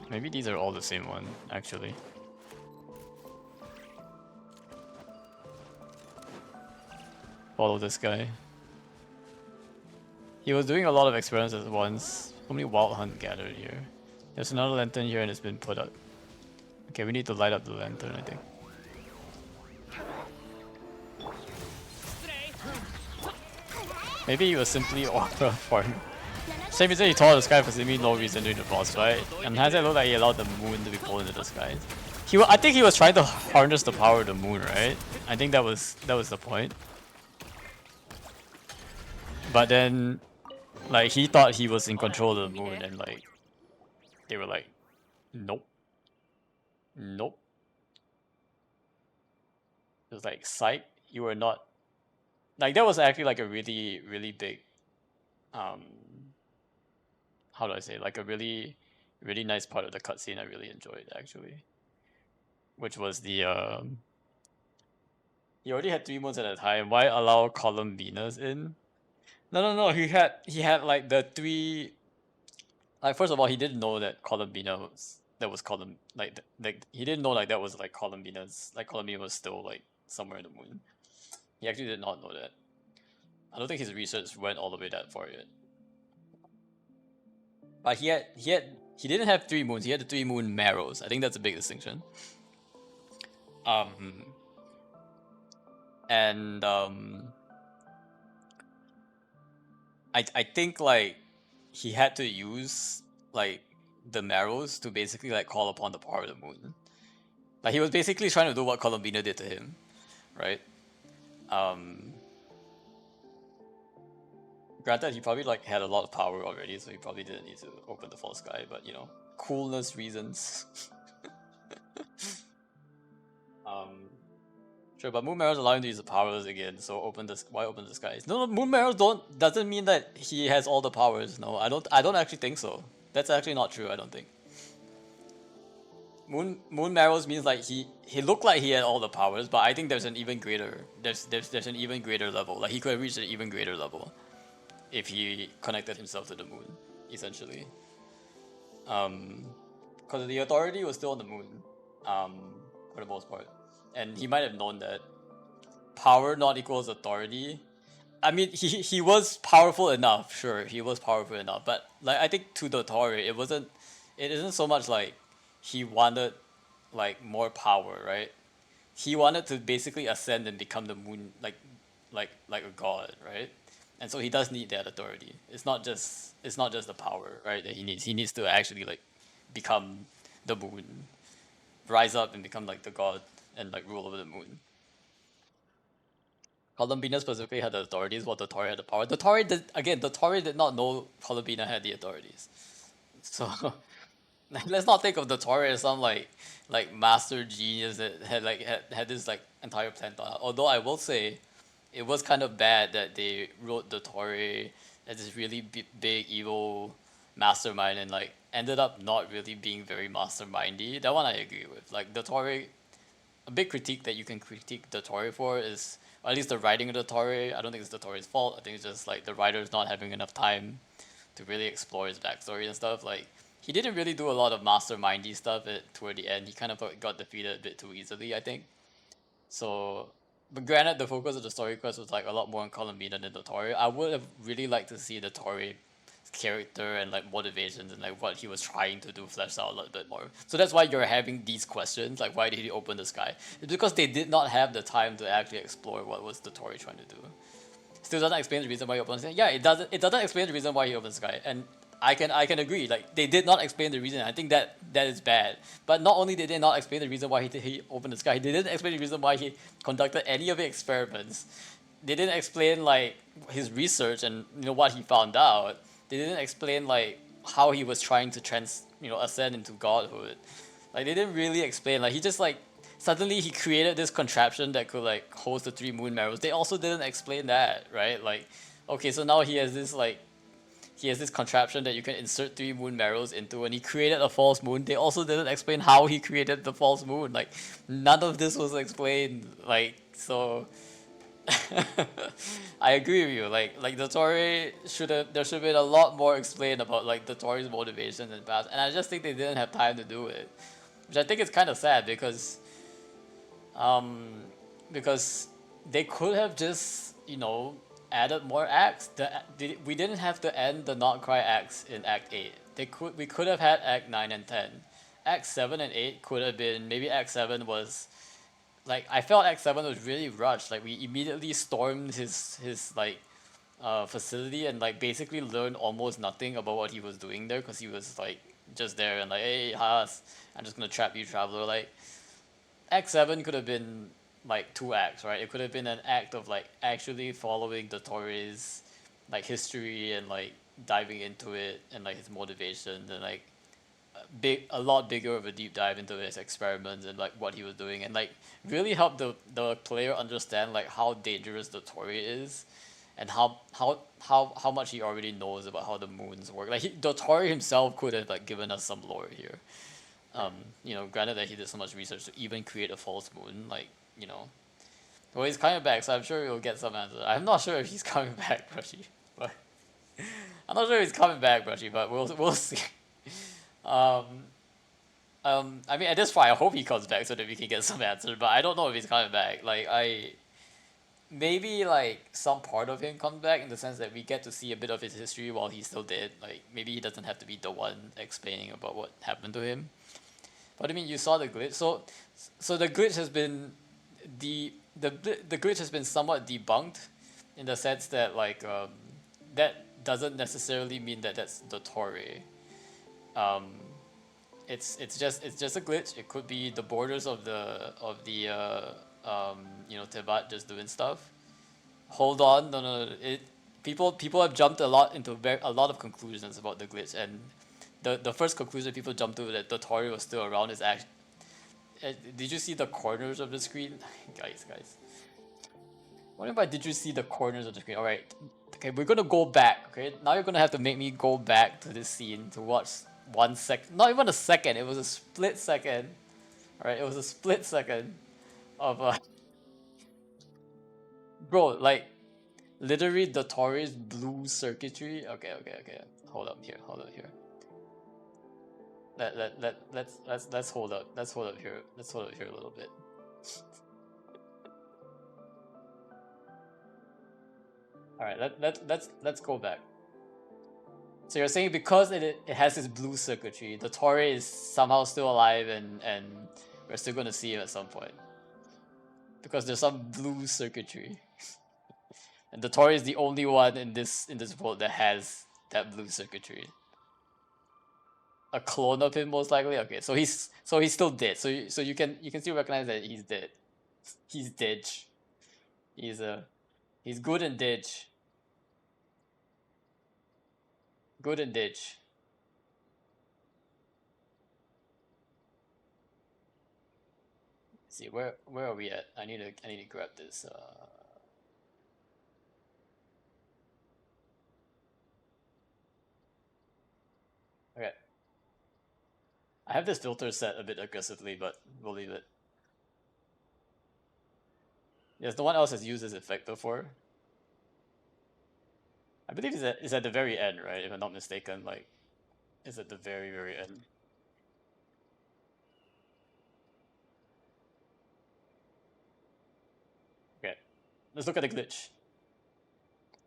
Maybe these are all the same one, actually. Follow this guy. He was doing a lot of experiments at once. So many wild hunt gathered here. There's another lantern here and it's been put up. Okay, we need to light up the lantern, I think. Maybe he was simply aura farming. Same reason he tore the sky for seemingly no reason during the boss fight. And has it looked like he allowed the moon to be pulled into the sky? I think he was trying to harness the power of the moon, right? I think that was the point. But then, like, he thought he was in control of the moon, and like, they were like, nope, nope. It was like, psych, you were not. Like, that was actually like a really, really big, how do I say, like a really, really nice part of the cutscene I really enjoyed, actually. Which was the, he already had 3 moons at a time, why allow Columbinas in? No, he had like the 3, like, first of all, he didn't know that Columbina was, like, he didn't know like that was like Columbina's, like Columbina was still like somewhere in the moon. He actually did not know that. I don't think his research went all the way that far yet. But he didn't have 3 moons. He had the 3 moon marrows. I think that's a big distinction. And I think like he had to use like the marrows to basically like call upon the power of the moon. Like he was basically trying to do what Columbina did to him, right? Granted, he probably like had a lot of power already, so he probably didn't need to open the false sky. But you know, coolness reasons. Sure, but moon marrows allow him to use the powers again. So why open the skies? No, moon marrows doesn't mean that he has all the powers. No, I don't actually think so. That's actually not true. I don't think. Moon marrows means like he looked like he had all the powers, but I think there's an even greater an even greater level. Like he could have reached an even greater level if he connected himself to the moon, essentially. Because the authority was still on the moon, for the most part, and he might have known that power not equals authority. I mean, he was powerful enough. Sure, he was powerful enough, but like I think to the Tori, it isn't so much like he wanted like more power, right? He wanted to basically ascend and become the moon, like a god, right? And so he does need that authority. It's not just the power, right? That he needs. He needs to actually like become the moon, rise up and become like the god and like rule over the moon. Columbina specifically had the authorities, while the Tori had the power. The Tori did not know Columbina had the authorities. So let's not think of the Tori as some like master genius that had this like entire plan thought out. Although I will say, it was kind of bad that they wrote the Tori as this really big evil mastermind and like ended up not really being very mastermindy. That one I agree with. Like the Tori, a big critique that you can critique the Tori for is, or at least the writing of the Tori. I don't think it's the Tori's fault. I think it's just like the writers not having enough time to really explore his backstory and stuff. Like he didn't really do a lot of mastermindy stuff toward the end. He kind of got defeated a bit too easily, I think. So, but granted, the focus of the story quest was like a lot more on Columbina than the Tori. I would have really liked to see the Tori character and like motivations and like what he was trying to do fleshed out a little bit more. So that's why you're having these questions, like why did he open the sky? It's because they did not have the time to actually explore what was the Tori trying to do. Still doesn't explain the reason why he opens the sky. Yeah, it doesn't explain the reason why he opens the sky. And I can agree, like they did not explain the reason. I think that is bad. But not only did they not explain the reason why he opened the sky, they didn't explain the reason why he conducted any of the experiments. They didn't explain like his research and what he found out. They didn't explain like how he was trying to ascend into godhood. Like they didn't really explain. Like he just like suddenly he created this contraption that could like host the 3 moon marrows. They also didn't explain that, right? Like, okay, so now he has this contraption that you can insert 3 moon marrows into, and he created a false moon. They also didn't explain how he created the false moon. Like none of this was explained. Like so I agree with you. Like the Tori there should have been a lot more explained about like the Tori's motivations and past, and I just think they didn't have time to do it, which I think is kind of sad because they could have just added more acts. We didn't have to end the Not Cry acts in Act 8. We could have had Act 9 and 10. Act 7 and 8 could have been, maybe Act 7 was like, I felt Act 7 was really rushed. Like we immediately stormed his like facility and like basically learned almost nothing about what he was doing there because he was like just there and like, hey Haas, I'm just gonna trap you, traveler. Like Act 7 could have been like 2 acts, right? It could have been an act of like actually following the Tory's like history and like diving into it and like his motivations and like a lot bigger of a deep dive into his experiments and like what he was doing and like really help the player understand like how dangerous the Tory is and how much he already knows about how the moons work. Like the Tory himself could have like given us some lore here. You know, granted that he did so much research to even create a false moon, like, you know. Well, he's coming back, so I'm sure we'll get some answer. I'm not sure if he's coming back, Brushy, but I'm not sure if he's coming back, Brushy, but we'll see. I mean, at this point, I hope he comes back so that we can get some answer, but I don't know if he's coming back. Like, maybe like some part of him comes back in the sense that we get to see a bit of his history while he's still dead. Like, maybe he doesn't have to be the one explaining about what happened to him. But I mean, you saw the glitch, so the glitch has been the glitch has been somewhat debunked, in the sense that like that doesn't necessarily mean that that's the Tory. It's just a glitch. It could be the borders of the you know, Tibet just doing stuff. Hold on, no. People have jumped a lot into a lot of conclusions about the glitch, and the first conclusion people jumped to that the Tory was still around is actually. Did you see the corners of the screen, guys? What if I did you see the corners of the screen? All right, okay, we're gonna go back. Okay, now you're gonna have to make me go back to this scene to watch 1 sec. Not even a second. It was a split second. All right, it was a split second of bro, like literally the Tory's blue circuitry. Okay. Hold up here. Let's hold up. Let's hold up here. Let's hold up here a little bit. All right, let's go back. So you're saying because it has this blue circuitry, the Tory is somehow still alive and we're still gonna see him at some point because there's some blue circuitry, and the Tory is the only one in this world that has that blue circuitry. A clone of him, most likely. Okay, so he's still dead. So you can still recognize that he's dead. He's dead. He's good and dead. Good and dead. See, where are we at? I need to grab this. Okay. I have this filter set a bit aggressively, but we'll leave it. Yes, no one else has used this effect before. I believe it's at the very end, right? If I'm not mistaken, like, it's at the very, very end. Okay, let's look at the glitch.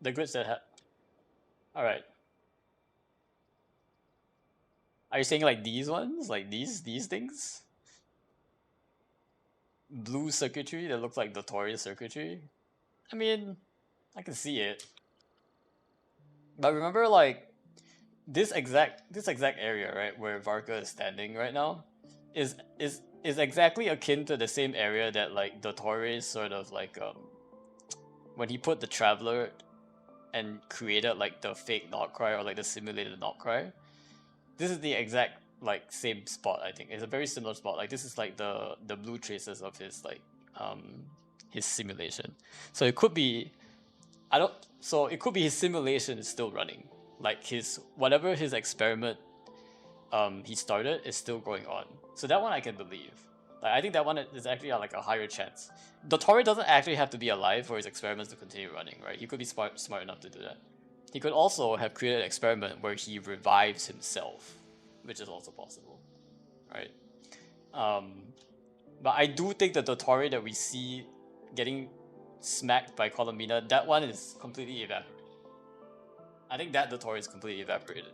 The glitch that Alright. Are you saying like these ones? Like these things? Blue circuitry that looks like the Tory circuitry? I mean, I can see it. But remember, like, this exact area, right, where Varka is standing right now, is exactly akin to the same area that like the Tory sort of like when he put the Traveler and created like the fake Notcry or like the simulated Notcry. This is the exact like same spot. I think it's a very similar spot. Like this is like the blue traces of his like his simulation. So it could be so it could be his simulation is still running. Like his whatever his experiment he started is still going on. So that one I can believe. Like I think that one is actually like a higher chance. The Tory doesn't actually have to be alive for his experiments to continue running, right? He could be smart enough to do that. He could also have created an experiment where he revives himself, which is also possible, right? But I do think that the Tory that we see getting smacked by Colomina, that one is completely evaporated. I think that the Tory is completely evaporated.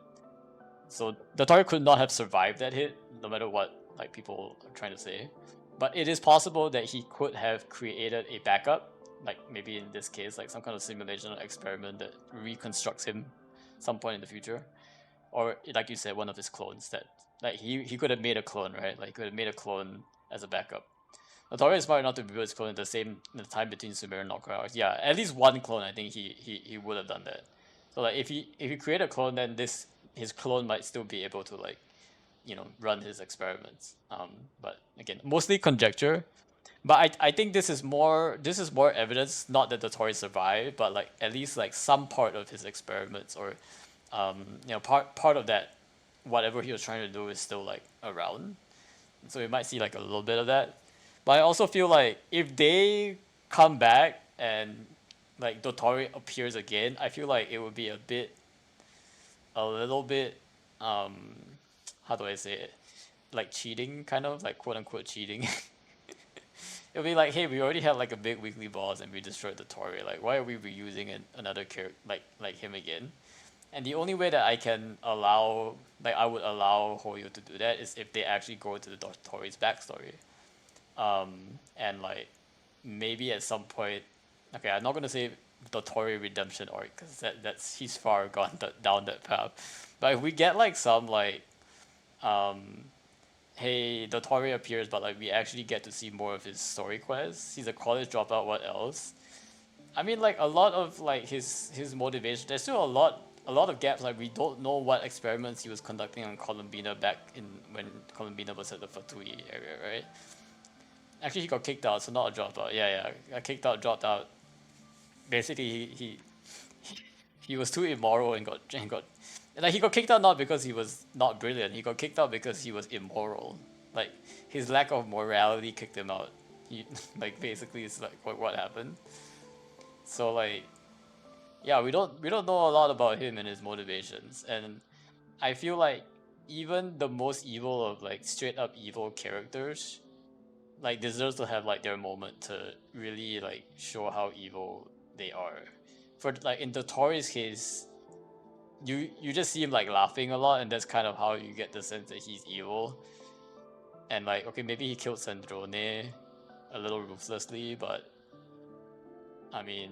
So the Tory could not have survived that hit, no matter what like people are trying to say. But it is possible that he could have created a backup like maybe in this case, like some kind of simulation or experiment that reconstructs him some point in the future, or like you said, one of his clones that like he could have made a clone, right? Like could have made a clone as a backup. Notori is smart enough to build his clone in the time between Sumeru and Nokara. Yeah, at least one clone. I think he would have done that. So like if he create a clone, then his clone might still be able to like run his experiments. But again, mostly conjecture. But I think this is more evidence, not that the Tory survived, but like at least like some part of his experiments, or part of that whatever he was trying to do is still like around. So we might see like a little bit of that. But I also feel like if they come back and like Dotori appears again, I feel like it would be a little bit how do I say it? Like cheating, kind of like quote unquote cheating. It'll be like, hey, we already had like a big weekly boss and we destroyed the Tory. Like, why are we reusing another character like him again? And the only way that I would allow Hoyo to do that is if they actually go to the Tori's backstory. And like maybe at some point, okay, I'm not gonna say the Tori redemption arc because that's he's far gone down that path. But if we get like some like um hey, the Tori appears, but like we actually get to see more of his story quests. He's a college dropout. What else? I mean, like a lot of like his motivation. There's still a lot of gaps. Like we don't know what experiments he was conducting on Columbina back in when Columbina was at the Fatui area, right? Actually, he got kicked out, so not a dropout. Yeah, got kicked out, dropped out. Basically, he was too immoral and got like he got kicked out not because he was not brilliant. He got kicked out because he was immoral. Like his lack of morality kicked him out. He like basically it's like what happened. So like yeah, we don't know a lot about him and his motivations, and I feel like even the most evil of like straight up evil characters like deserves to have like their moment to really like show how evil they are. For like in the Tori's case, you just see him like laughing a lot, and that's kind of how you get the sense that he's evil. And like okay, maybe he killed Sandrone a little ruthlessly, but I mean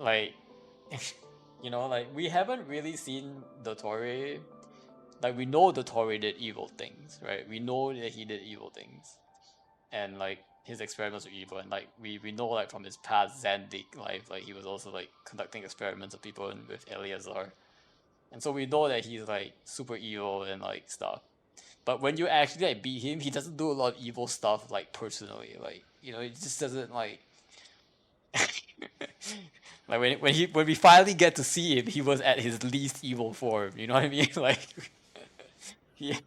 like like we haven't really seen the Tori. Like we know the Tori did evil things, right? We know that he did evil things, and like his experiments were evil, and like we know like from his past Zandik life, like he was also like conducting experiments of people with Eleazar, and so we know that he's like super evil and like stuff. But when you actually like beat him, he doesn't do a lot of evil stuff like personally, like it just doesn't like like when we finally get to see him, he was at his least evil form. You know what I mean? Like he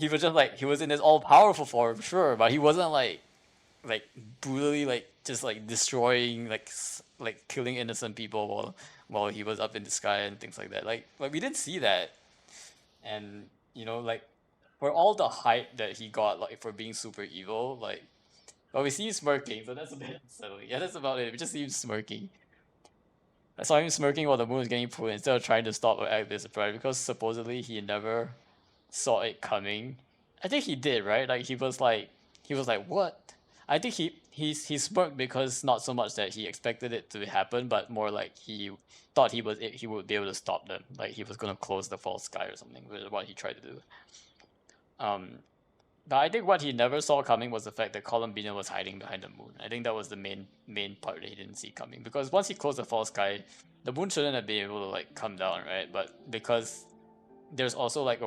he was just like he was in his all powerful form, sure, but he wasn't like brutally like just like destroying like killing innocent people while he was up in the sky and things like that. Like we didn't see that, and like for all the hype that he got like for being super evil, like well we see him smirking, so that's a bit unsettling. Yeah, that's about it. We just see him smirking. I saw him smirking while the moon was getting pulled instead of trying to stop or act this surprise because supposedly he never saw it coming. I think he did, right? Like he was like what? I think he smirked because not so much that he expected it to happen, but more like he thought he would be able to stop them. Like he was gonna close the false sky or something, which is what he tried to do. But I think what he never saw coming was the fact that Columbina was hiding behind the moon. I think that was the main part that he didn't see coming. Because once he closed the false sky, the moon shouldn't have been able to like come down, right? But because there's also like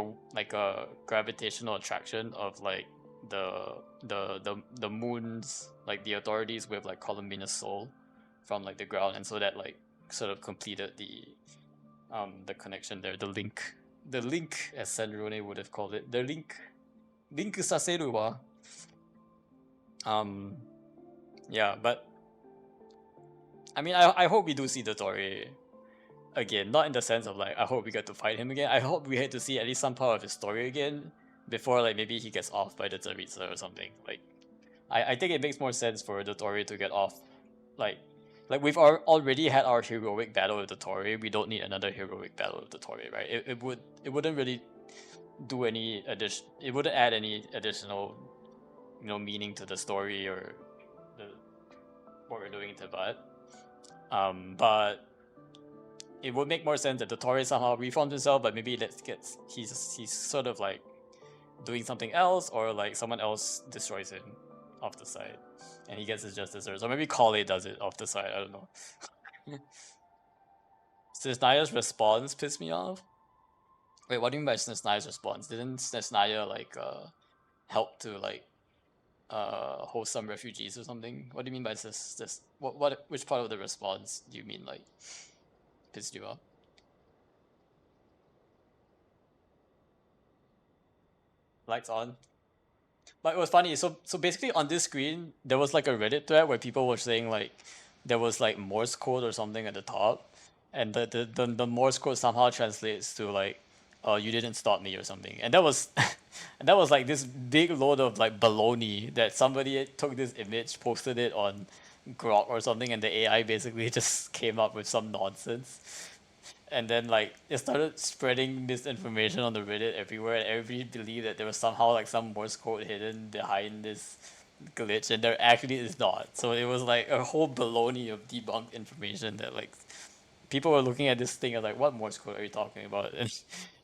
a gravitational attraction of like the moon's like the authorities with like Columbina's soul from like the ground, and so that like sort of completed the connection there, the link as Sandrone would have called it, the link saseru wa. Yeah, but I mean I hope we do see the Tori again, not in the sense of like I hope we get to fight him again. I hope we get to see at least some part of his story again before like maybe he gets off by the Tsaritsa or something. Like I think it makes more sense for the Tori to get off like we've already had our heroic battle with the Tori. We don't need another heroic battle with the Tori, right? It wouldn't really do any addition. It wouldn't add any additional meaning to the story or the what we're doing in Tibet. But it would make more sense that the Tory somehow reforms himself, but maybe he's sort of like doing something else, or like someone else destroys him off the side, and he gets his just desserts, or maybe Kale does it off the side. I don't know. Snesnaya's response pissed me off. Wait, what do you mean by Snesnaya's response? Didn't Snesnaya like help to like host some refugees or something? What do you mean by this? Which part of the response do you mean like pissed you off? Lights on. But it was funny. So basically on this screen there was like a Reddit thread where people were saying like there was like Morse code or something at the top, and the Morse code somehow translates to like, "Oh, you didn't stop me" or something. And that was and that was like this big load of like baloney that somebody took this image, posted it on Grok or something, and the AI basically just came up with some nonsense. And then like it started spreading misinformation on the Reddit everywhere, and everybody believed that there was somehow like some Morse code hidden behind this glitch, and there actually is not. So it was like a whole baloney of debunked information that like people were looking at this thing and like, what Morse code are you talking about? And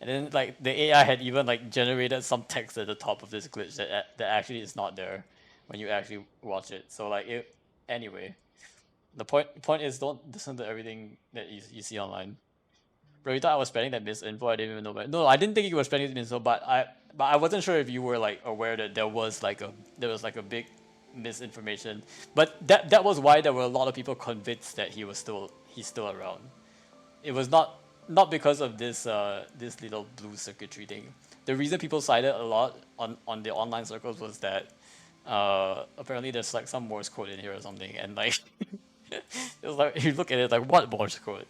then like the AI had even like generated some text at the top of this glitch that actually is not there when you actually watch it. So like it anyway. The point is, don't listen to everything that you see online. Bro, you thought I was spreading that misinfo? I didn't even know about it. No, I didn't think you were spreading misinfo, but I wasn't sure if you were like aware that there was like a big misinformation. But that was why there were a lot of people convinced that he's still around. It was not because of this this little blue circuitry thing. The reason people cited a lot on the online circles was that apparently there's like some Morse code in here or something, and like it was like you look at it like, what Morse code?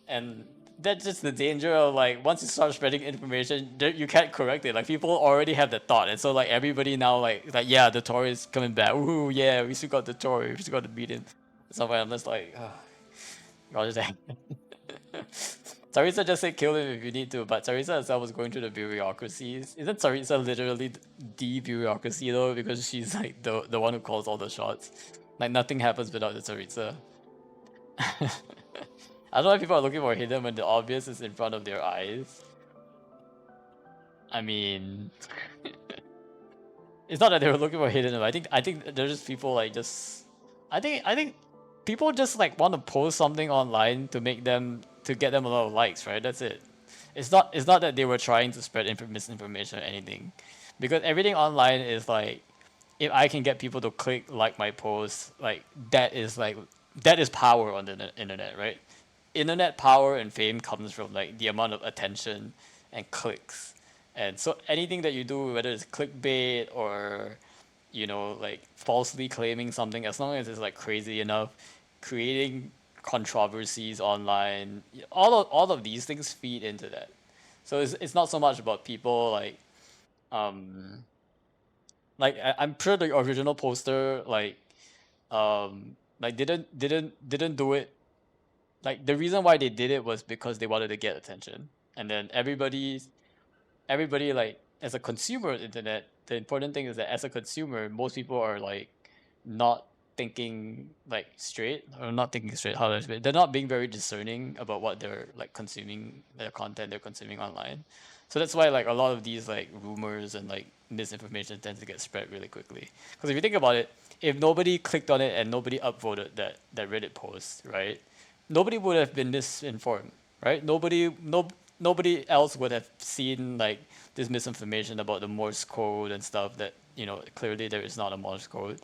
And that's just the danger of like once you start spreading information, you can't correct it. Like people already have that thought, and so like everybody now like yeah, the Tory is coming back. Ooh yeah, we still got the Tory. We still got to beat him. So I'm just like, Roger that. Sarisa just said kill him if you need to, but Sarisa herself was going through the bureaucracies. Isn't Sarisa literally the bureaucracy though? Because she's like the one who calls all the shots. Like nothing happens without the Sarisa. I don't know if people are looking for hidden when the obvious is in front of their eyes. I mean, it's not that they were looking for hidden. I think there's just people like just. I think people just like want to post something online to get them a lot of likes, right? That's it. It's not that they were trying to spread misinformation or anything, because everything online is like, if I can get people to click like my post, like that is power on the internet, right? Internet power and fame comes from like the amount of attention and clicks, and so anything that you do, whether it's clickbait or like falsely claiming something, as long as it's like crazy enough, creating controversies online, all of these things feed into that. So it's not so much about people um like I'm sure the original poster like didn't do it. Like the reason why they did it was because they wanted to get attention, and then everybody like as a consumer of the internet, the important thing is that as a consumer, most people are like not thinking like straight, or not thinking straight. How do I say it? They're not being very discerning about what they're like consuming, their content they're consuming online. So that's why like a lot of these like rumors and like misinformation tends to get spread really quickly. Because if you think about it, if nobody clicked on it and nobody upvoted that Reddit post, right? Nobody would have been misinformed, right? Nobody else would have seen like this misinformation about the Morse code and stuff that clearly there is not a Morse code.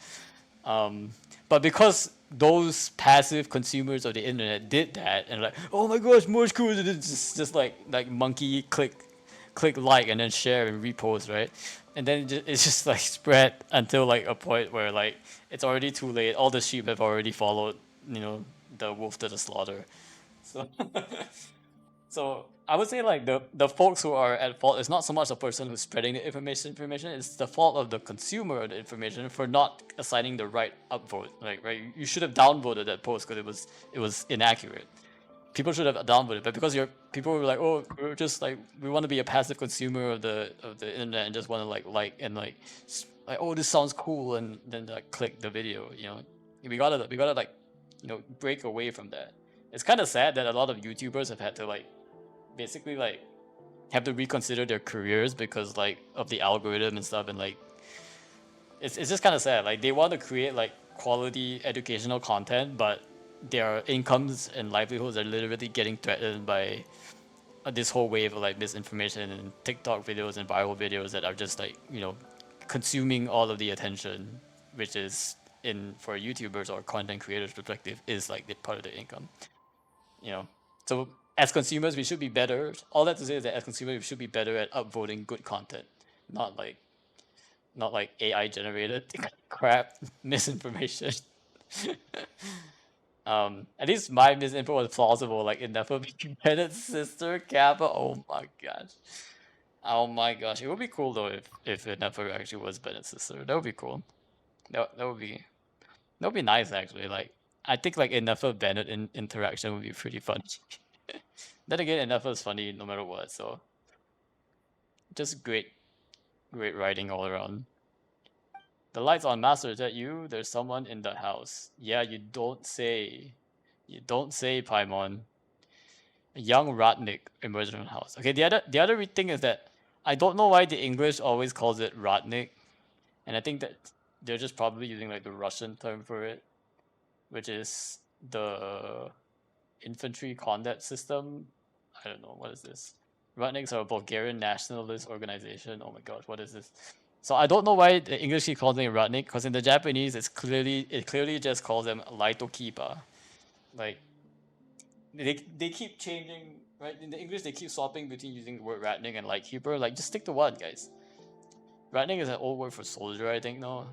But because those passive consumers of the internet did that and like, oh my gosh, Morse code, it's just like monkey click like and then share and repost, right? And then it's just like spread until like a point where like it's already too late. All the sheep have already followed, the wolf to the slaughter. So so I would say like the folks who are at fault is not so much the person who's spreading the information, it's the fault of the consumer of the information for not assigning the right upvote. Like, right, you should have downvoted that post because it was inaccurate. People should have downvoted, but because people were like, oh, we're just like, we want to be a passive consumer of the internet and just want to like and like like, oh, this sounds cool, and then like click the video. You know, we gotta like, you know, break away from that. It's kind of sad that a lot of YouTubers have had to like basically like have to reconsider their careers because like of the algorithm and stuff, and like it's just kind of sad. Like they want to create like quality educational content, but their incomes and livelihoods are literally getting threatened by this whole wave of like misinformation and TikTok videos and viral videos that are just like, you know, consuming all of the attention, which is in for YouTubers or content creators perspective is like the part of their income. You know, so as consumers we should be better. All that to say is that as consumers we should be better at upvoting good content, not like AI generated crap misinformation. At least my misinfo was plausible, like it never being Bennett's sister, Kappa. Oh my gosh. Oh my gosh. It would be cool though if it never actually was Bennett's sister. That would be cool. That would be nice actually. Like I think like Enefa Bennett interaction would be pretty funny. Then again, Enefa is funny no matter what, so just great writing all around. The lights on, Master. Is that you? There's someone in the house. Yeah, you don't say. You don't say, Paimon. A young Ratnik emerged from the house. Okay, the other thing is that I don't know why the English always calls it Ratnik, and I think that they're just probably using like the Russian term for it, which is the infantry combat system. I don't know, what is this? Ratniks are a Bulgarian nationalist organization. Oh my gosh, what is this? So I don't know why the English keep calling them Ratnik, because in the Japanese it clearly just calls them Laitokipa. Like they keep changing, right? In the English they keep swapping between using the word Ratnik and Lightkeeper. Like just stick to one, guys. Ratnik is an old word for soldier, I think. No,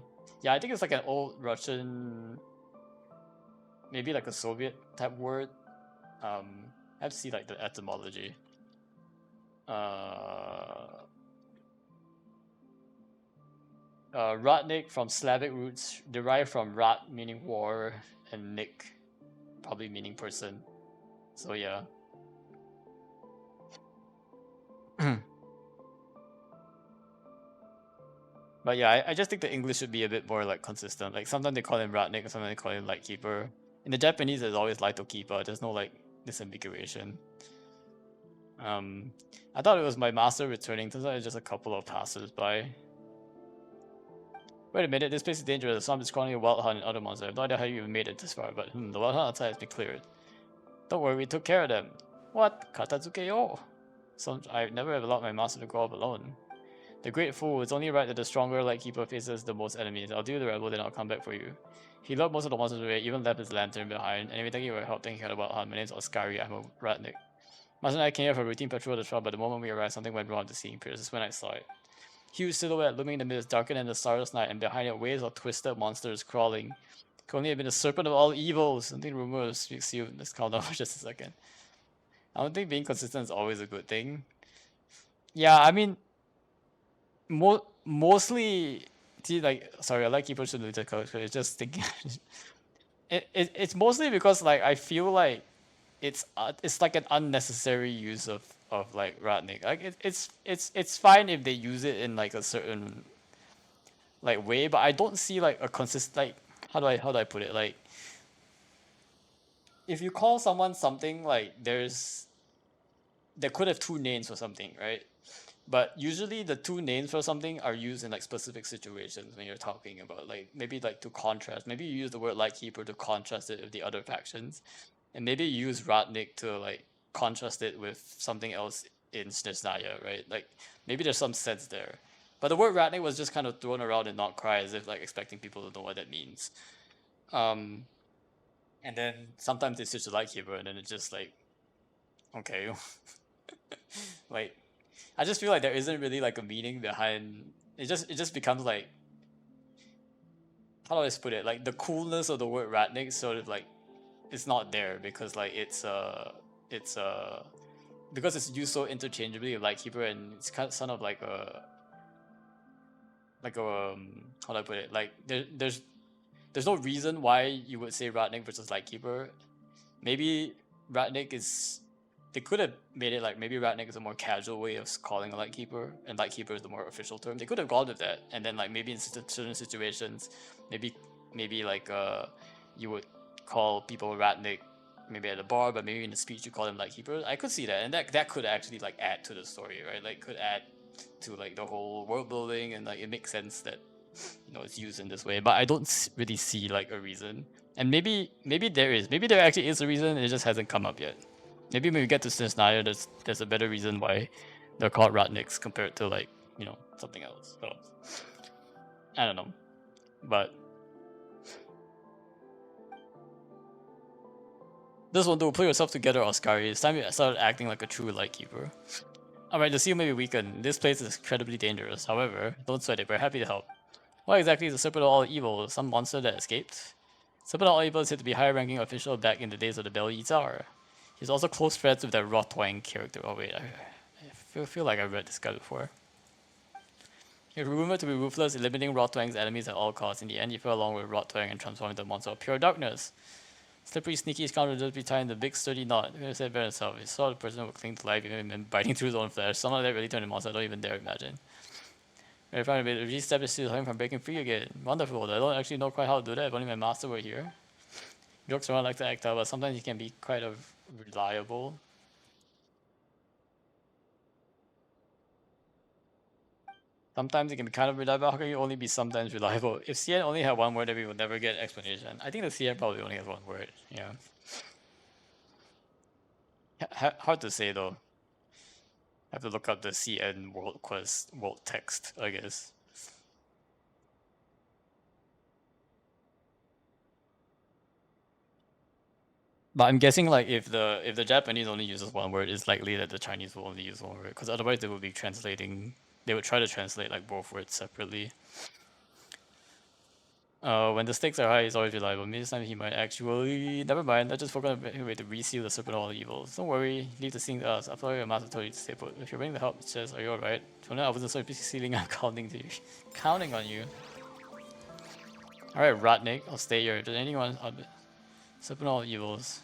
yeah, I think it's like an old Russian, maybe like a Soviet type word. I have to see like the etymology. Ratnik from Slavic roots, derived from rat meaning war and nik probably meaning person. So yeah. But yeah, I just think the English should be a bit more like consistent. Like sometimes they call him Ratnik, sometimes they call him Lightkeeper. In the Japanese, there's always Lightokeeper. There's no like disambiguation. I thought it was my master returning. Turns out it's just a couple of passers-by. Wait a minute, this place is dangerous. The swamp is crawling a wild hunt and other monsters. I have no idea how you even made it this far, but the wild hunt outside has been cleared. Don't worry, we took care of them. What? Katazuke yo! I never have allowed my master to go up alone. The great fool, it's only right that the stronger Lightkeeper faces the most enemies. I'll deal with the rebel, then I'll come back for you. He lured most of the monsters away, even left his lantern behind. Anyway, thank you for your help taking care of the wild hunt. My name's Oskari, I'm a Ratnik. Master and I came here for a routine patrol of the swamp, but the moment we arrived, something went wrong with the seeing pierce. This is when I saw it. Huge silhouette looming in the mist, darker than the starless night, and behind it waves of twisted monsters crawling. Could only have been the serpent of all evils. Something rumor speaks to you. Let's calm down for just a second. I don't think being consistent is always a good thing. Yeah, I mean, mostly, see, like, sorry, I like people should lose their coach, but it's just thinking. It's mostly because like I feel like it's like an unnecessary use of like Ratnik. Like it's fine if they use it in like a certain like way, but I don't see like a consistent, like how do I put it, like if you call someone something, like there could have two names for something, right? But usually the two names for something are used in like specific situations when you're talking about, like maybe like to contrast. Maybe you use the word Lightkeeper to contrast it with the other factions, and maybe you use Ratnik to like contrast it with something else in Snezhnaya, right? Like maybe there's some sense there. But the word Ratnik was just kind of thrown around and not cry, as if like expecting people to know what that means. And then sometimes it's just a Lightkeeper, and then it's just like, okay. Like I just feel like there isn't really like a meaning behind it. Just becomes like, how do I put it? Like the coolness of the word Ratnik sort of like it's not there because like it's because it's used so interchangeably with Lightkeeper, and it's kind of like a how do I put it? Like there's no reason why you would say Ratnik versus Lightkeeper. Maybe Ratnik is they could have made it like maybe Ratnik is a more casual way of calling a Lightkeeper, and Lightkeeper is the more official term. They could have gone with that, and then like maybe in certain situations, maybe like you would call people Ratnik maybe at a bar, but maybe in the speech you call them Lightkeeper. I could see that, and that could actually like add to the story, right? Like could add to like the whole world building, and like it makes sense that it's used in this way. But I don't really see like a reason, and maybe there actually is a reason, it just hasn't come up yet. Maybe when we get to Scenario, there's a better reason why they're called Ratniks compared to like something else. So I don't know, but this one, though, put yourself together, Oscari. It's time you started acting like a true Lightkeeper. Alright, the seal may be weakened. This place is incredibly dangerous. However, don't sweat it, we're happy to help. What exactly is the Serpent of All Evil? Some monster that escaped? Serpent of All Evil is said to be a high-ranking official back in the days of the Belly Tsar. He's also close friends with that Rotwang character. Oh wait, I feel like I've read this guy before. He's rumored to be ruthless, eliminating Rotwang's enemies at all costs. In the end, he fell along with Rotwang and transformed into a monster of pure darkness. Slippery, sneaky scoundrel just be tying the big sturdy knot. He said better himself. He saw the person who would cling to life, even biting through his own flesh. Someone like that really turned a monster. I don't even dare imagine. Very fine, but re-step is still him from breaking free again. Wonderful. I don't actually know quite how to do that. If only my master were here. He looks around like to act out, but sometimes he can be quite reliable. Sometimes it can be kind of reliable. How can you only be sometimes reliable? If CN only had one word, then we would never get explanation. I think the CN probably only has one word. Yeah. Hard to say though. I have to look up the CN world quest world text, I guess. But I'm guessing like if the Japanese only uses one word, it's likely that the Chinese will only use one word, because otherwise they would be translating. They would try to translate like both words separately. When the stakes are high, it's always reliable. Maybe this time he might actually. Never mind. I just forgot a way to reseal the Serpent of All Evils. Don't worry. Leave the scene to us. After all, your master told you to stay put. If you're willing to help, it says, are you alright? For now, I wasn't so busy sealing. I'm counting on you. Alright, Ratnik. I'll stay here. Does anyone? Serpent of All Evils.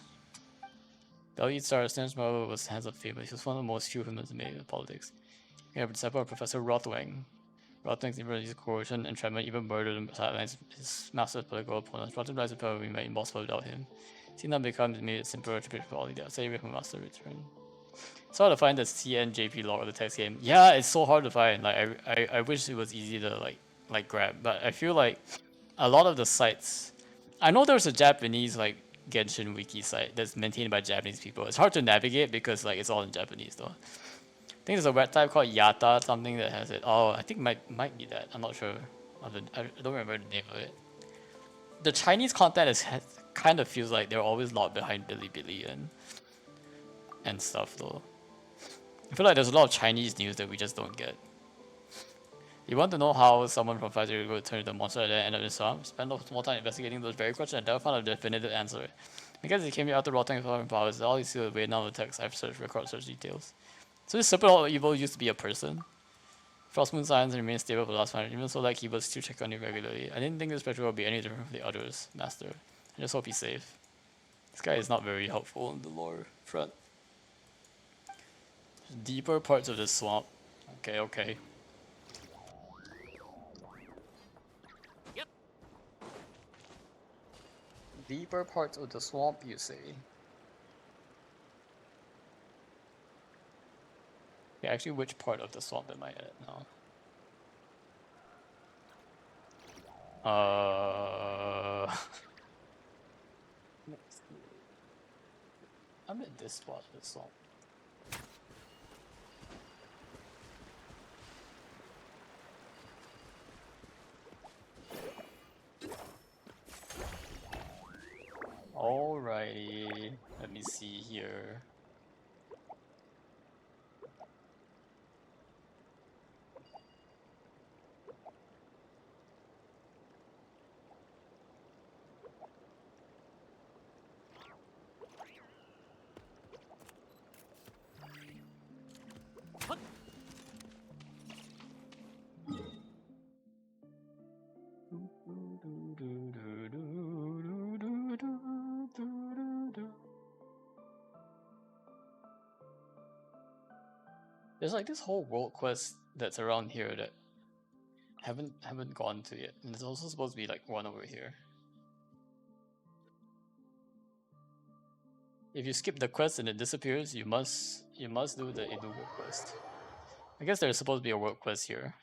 Belgian star Stan's mother was hands up famous. He was one of the most few humans made in politics. He had a disciple of Professor Rothwang. Rothwang's use coercion, entrapment, even murdered and sidelines his master's political opponents. Rothwang realized the power we made impossible without him. Seeing that becomes made it simpler to predict all the Say away from master return. It's hard to find the CNJP log of the text game. Yeah, it's so hard to find. Like I wish it was easy to like grab, but I feel like a lot of the sites. I know there's a Japanese like Genshin wiki site that's maintained by Japanese people. It's hard to navigate because like it's all in Japanese though. I think there's a web type called Yata, something that has it. Oh, I think might be that. I'm not sure. I don't remember the name of it. The Chinese content kind of feels like they're always locked behind Bilibili and stuff though. I feel like there's a lot of Chinese news that we just don't get. You want to know how someone from 5 years ago turned into a monster and then ended up in swamp? Spend a small time investigating those very questions and never found a definitive answer. Because it came here after rotting powers, all you see is way down the text. I've searched record search details. So this Serpent of Evil used to be a person. Frostmoon Science remains stable for the last 500, even so like he was still check on you regularly. I didn't think this special would be any different from the others, Master. I just hope he's safe. This guy is not very helpful in the lore front. Deeper parts of the swamp. Okay. Deeper parts of the swamp, you say? Okay, actually, which part of the swamp am I at now? I'm at this part of the swamp. Alrighty, let me see here. There's like this whole world quest that's around here that haven't gone to yet, and there's also supposed to be like one over here. If you skip the quest and it disappears, you must do the Edu world quest. I guess there's supposed to be a world quest here,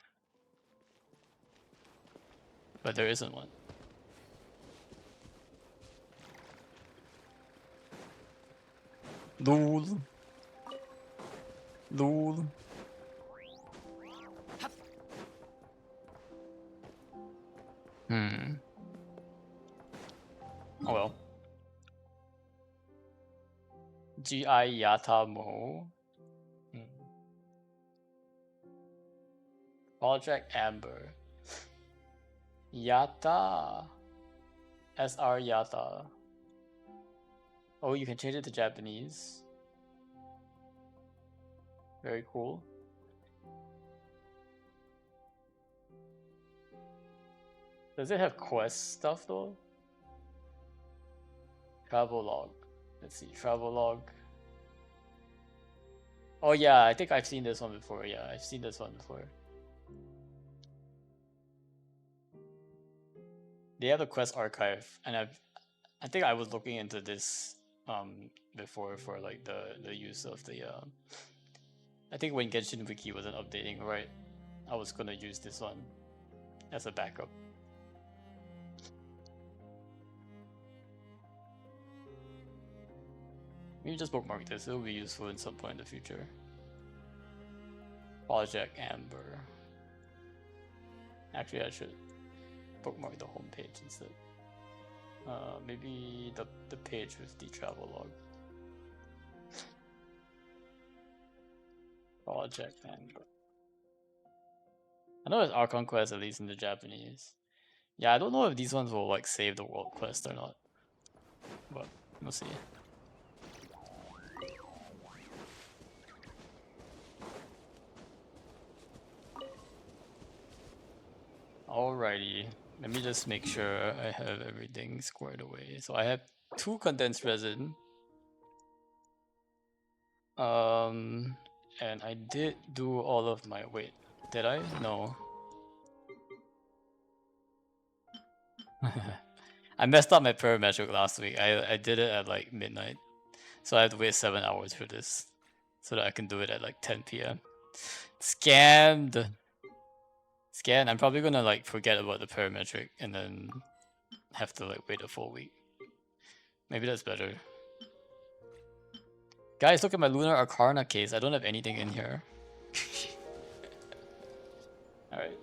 but there isn't one. Lol. Lol. Oh well. G.I. Yatamo. Project Amber. Yata. SR Yata. Oh, you can change it to Japanese. Very cool. Does it have quest stuff though? Travel log. Let's see, travel log. Oh yeah, I think I've seen this one before. Yeah, I've seen this one before. They have a quest archive, and I think I was looking into this before for like the use of the I think when Genshin Wiki wasn't updating, right? I was gonna use this one as a backup. Maybe just bookmark this, it'll be useful in some point in the future. Project Amber. Actually, I should bookmark the home page instead. Maybe the page with the travel log. Project Amber. I know it's Archon Quest, at least in the Japanese. Yeah, I don't know if these ones will like save the world quest or not, but we'll see. Alrighty, let me just make sure I have everything squared away. So I have 2 condensed resin. And I did do all of my wait. Did I? No. I messed up my parametric last week. I did it at like midnight. So I have to wait 7 hours for this. So that I can do it at like 10 PM. Scammed! Scam. I'm probably gonna like forget about the parametric and then have to like wait a full week. Maybe that's better. Guys, look at my Lunar Arcana case. I don't have anything in here. Alright.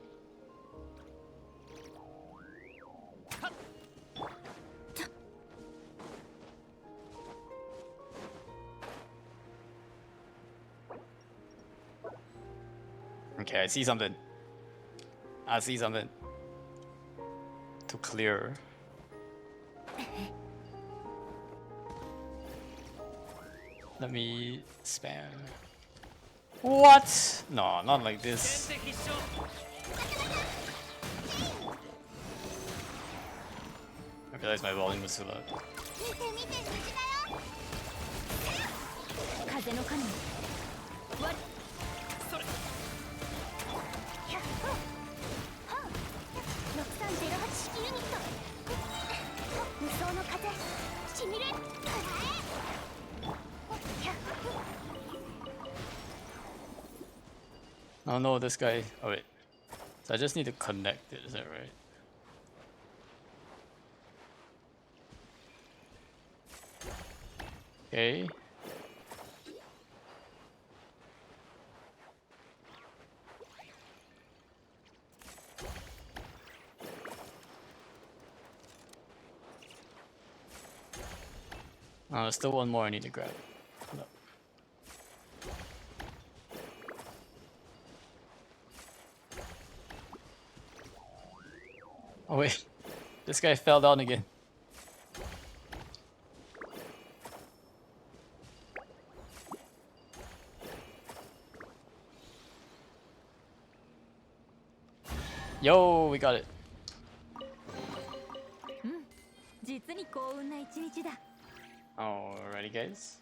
Okay, I see something. I see something. To clear. Let me spam. What? No, not like this. I realized my volume was too loud. Oh no, this guy. Oh wait. So I just need to connect it, is that right? Okay. Oh, there's still one more I need to grab. No. Oh wait, this guy fell down again. Yo, we got it. Alrighty guys.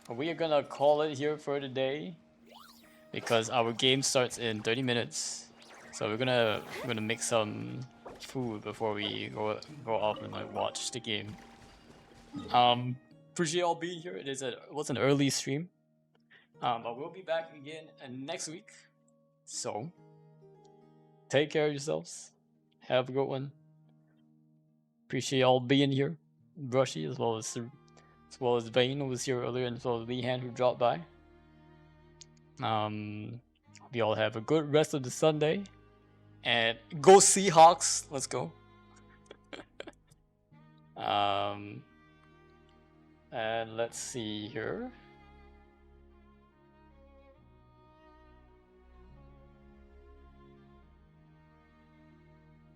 We are gonna call it here for today. because our game starts in 30 minutes. So we're gonna make some food before we go off and like watch the game. Appreciate y'all being here. It was an early stream. But we'll be back again next week. So take care of yourselves. Have a good one. Appreciate y'all being here. Brushy as well as Bane who was here earlier, and as well as Lehan who dropped by. Hope you all have a good rest of the Sunday. And go Seahawks! Let's go. And let's see here.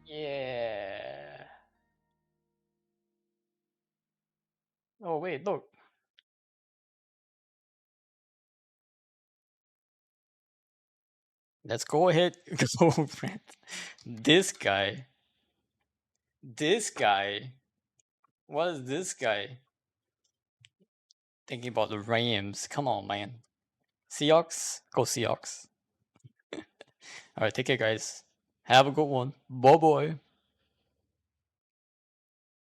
Yeah. Oh wait, look. Let's go ahead. Go, friend. This guy. What is this guy thinking about the Rams? Come on, man. Seahawks? Go Seahawks. Alright, take care, guys. Have a good one. Bye bye.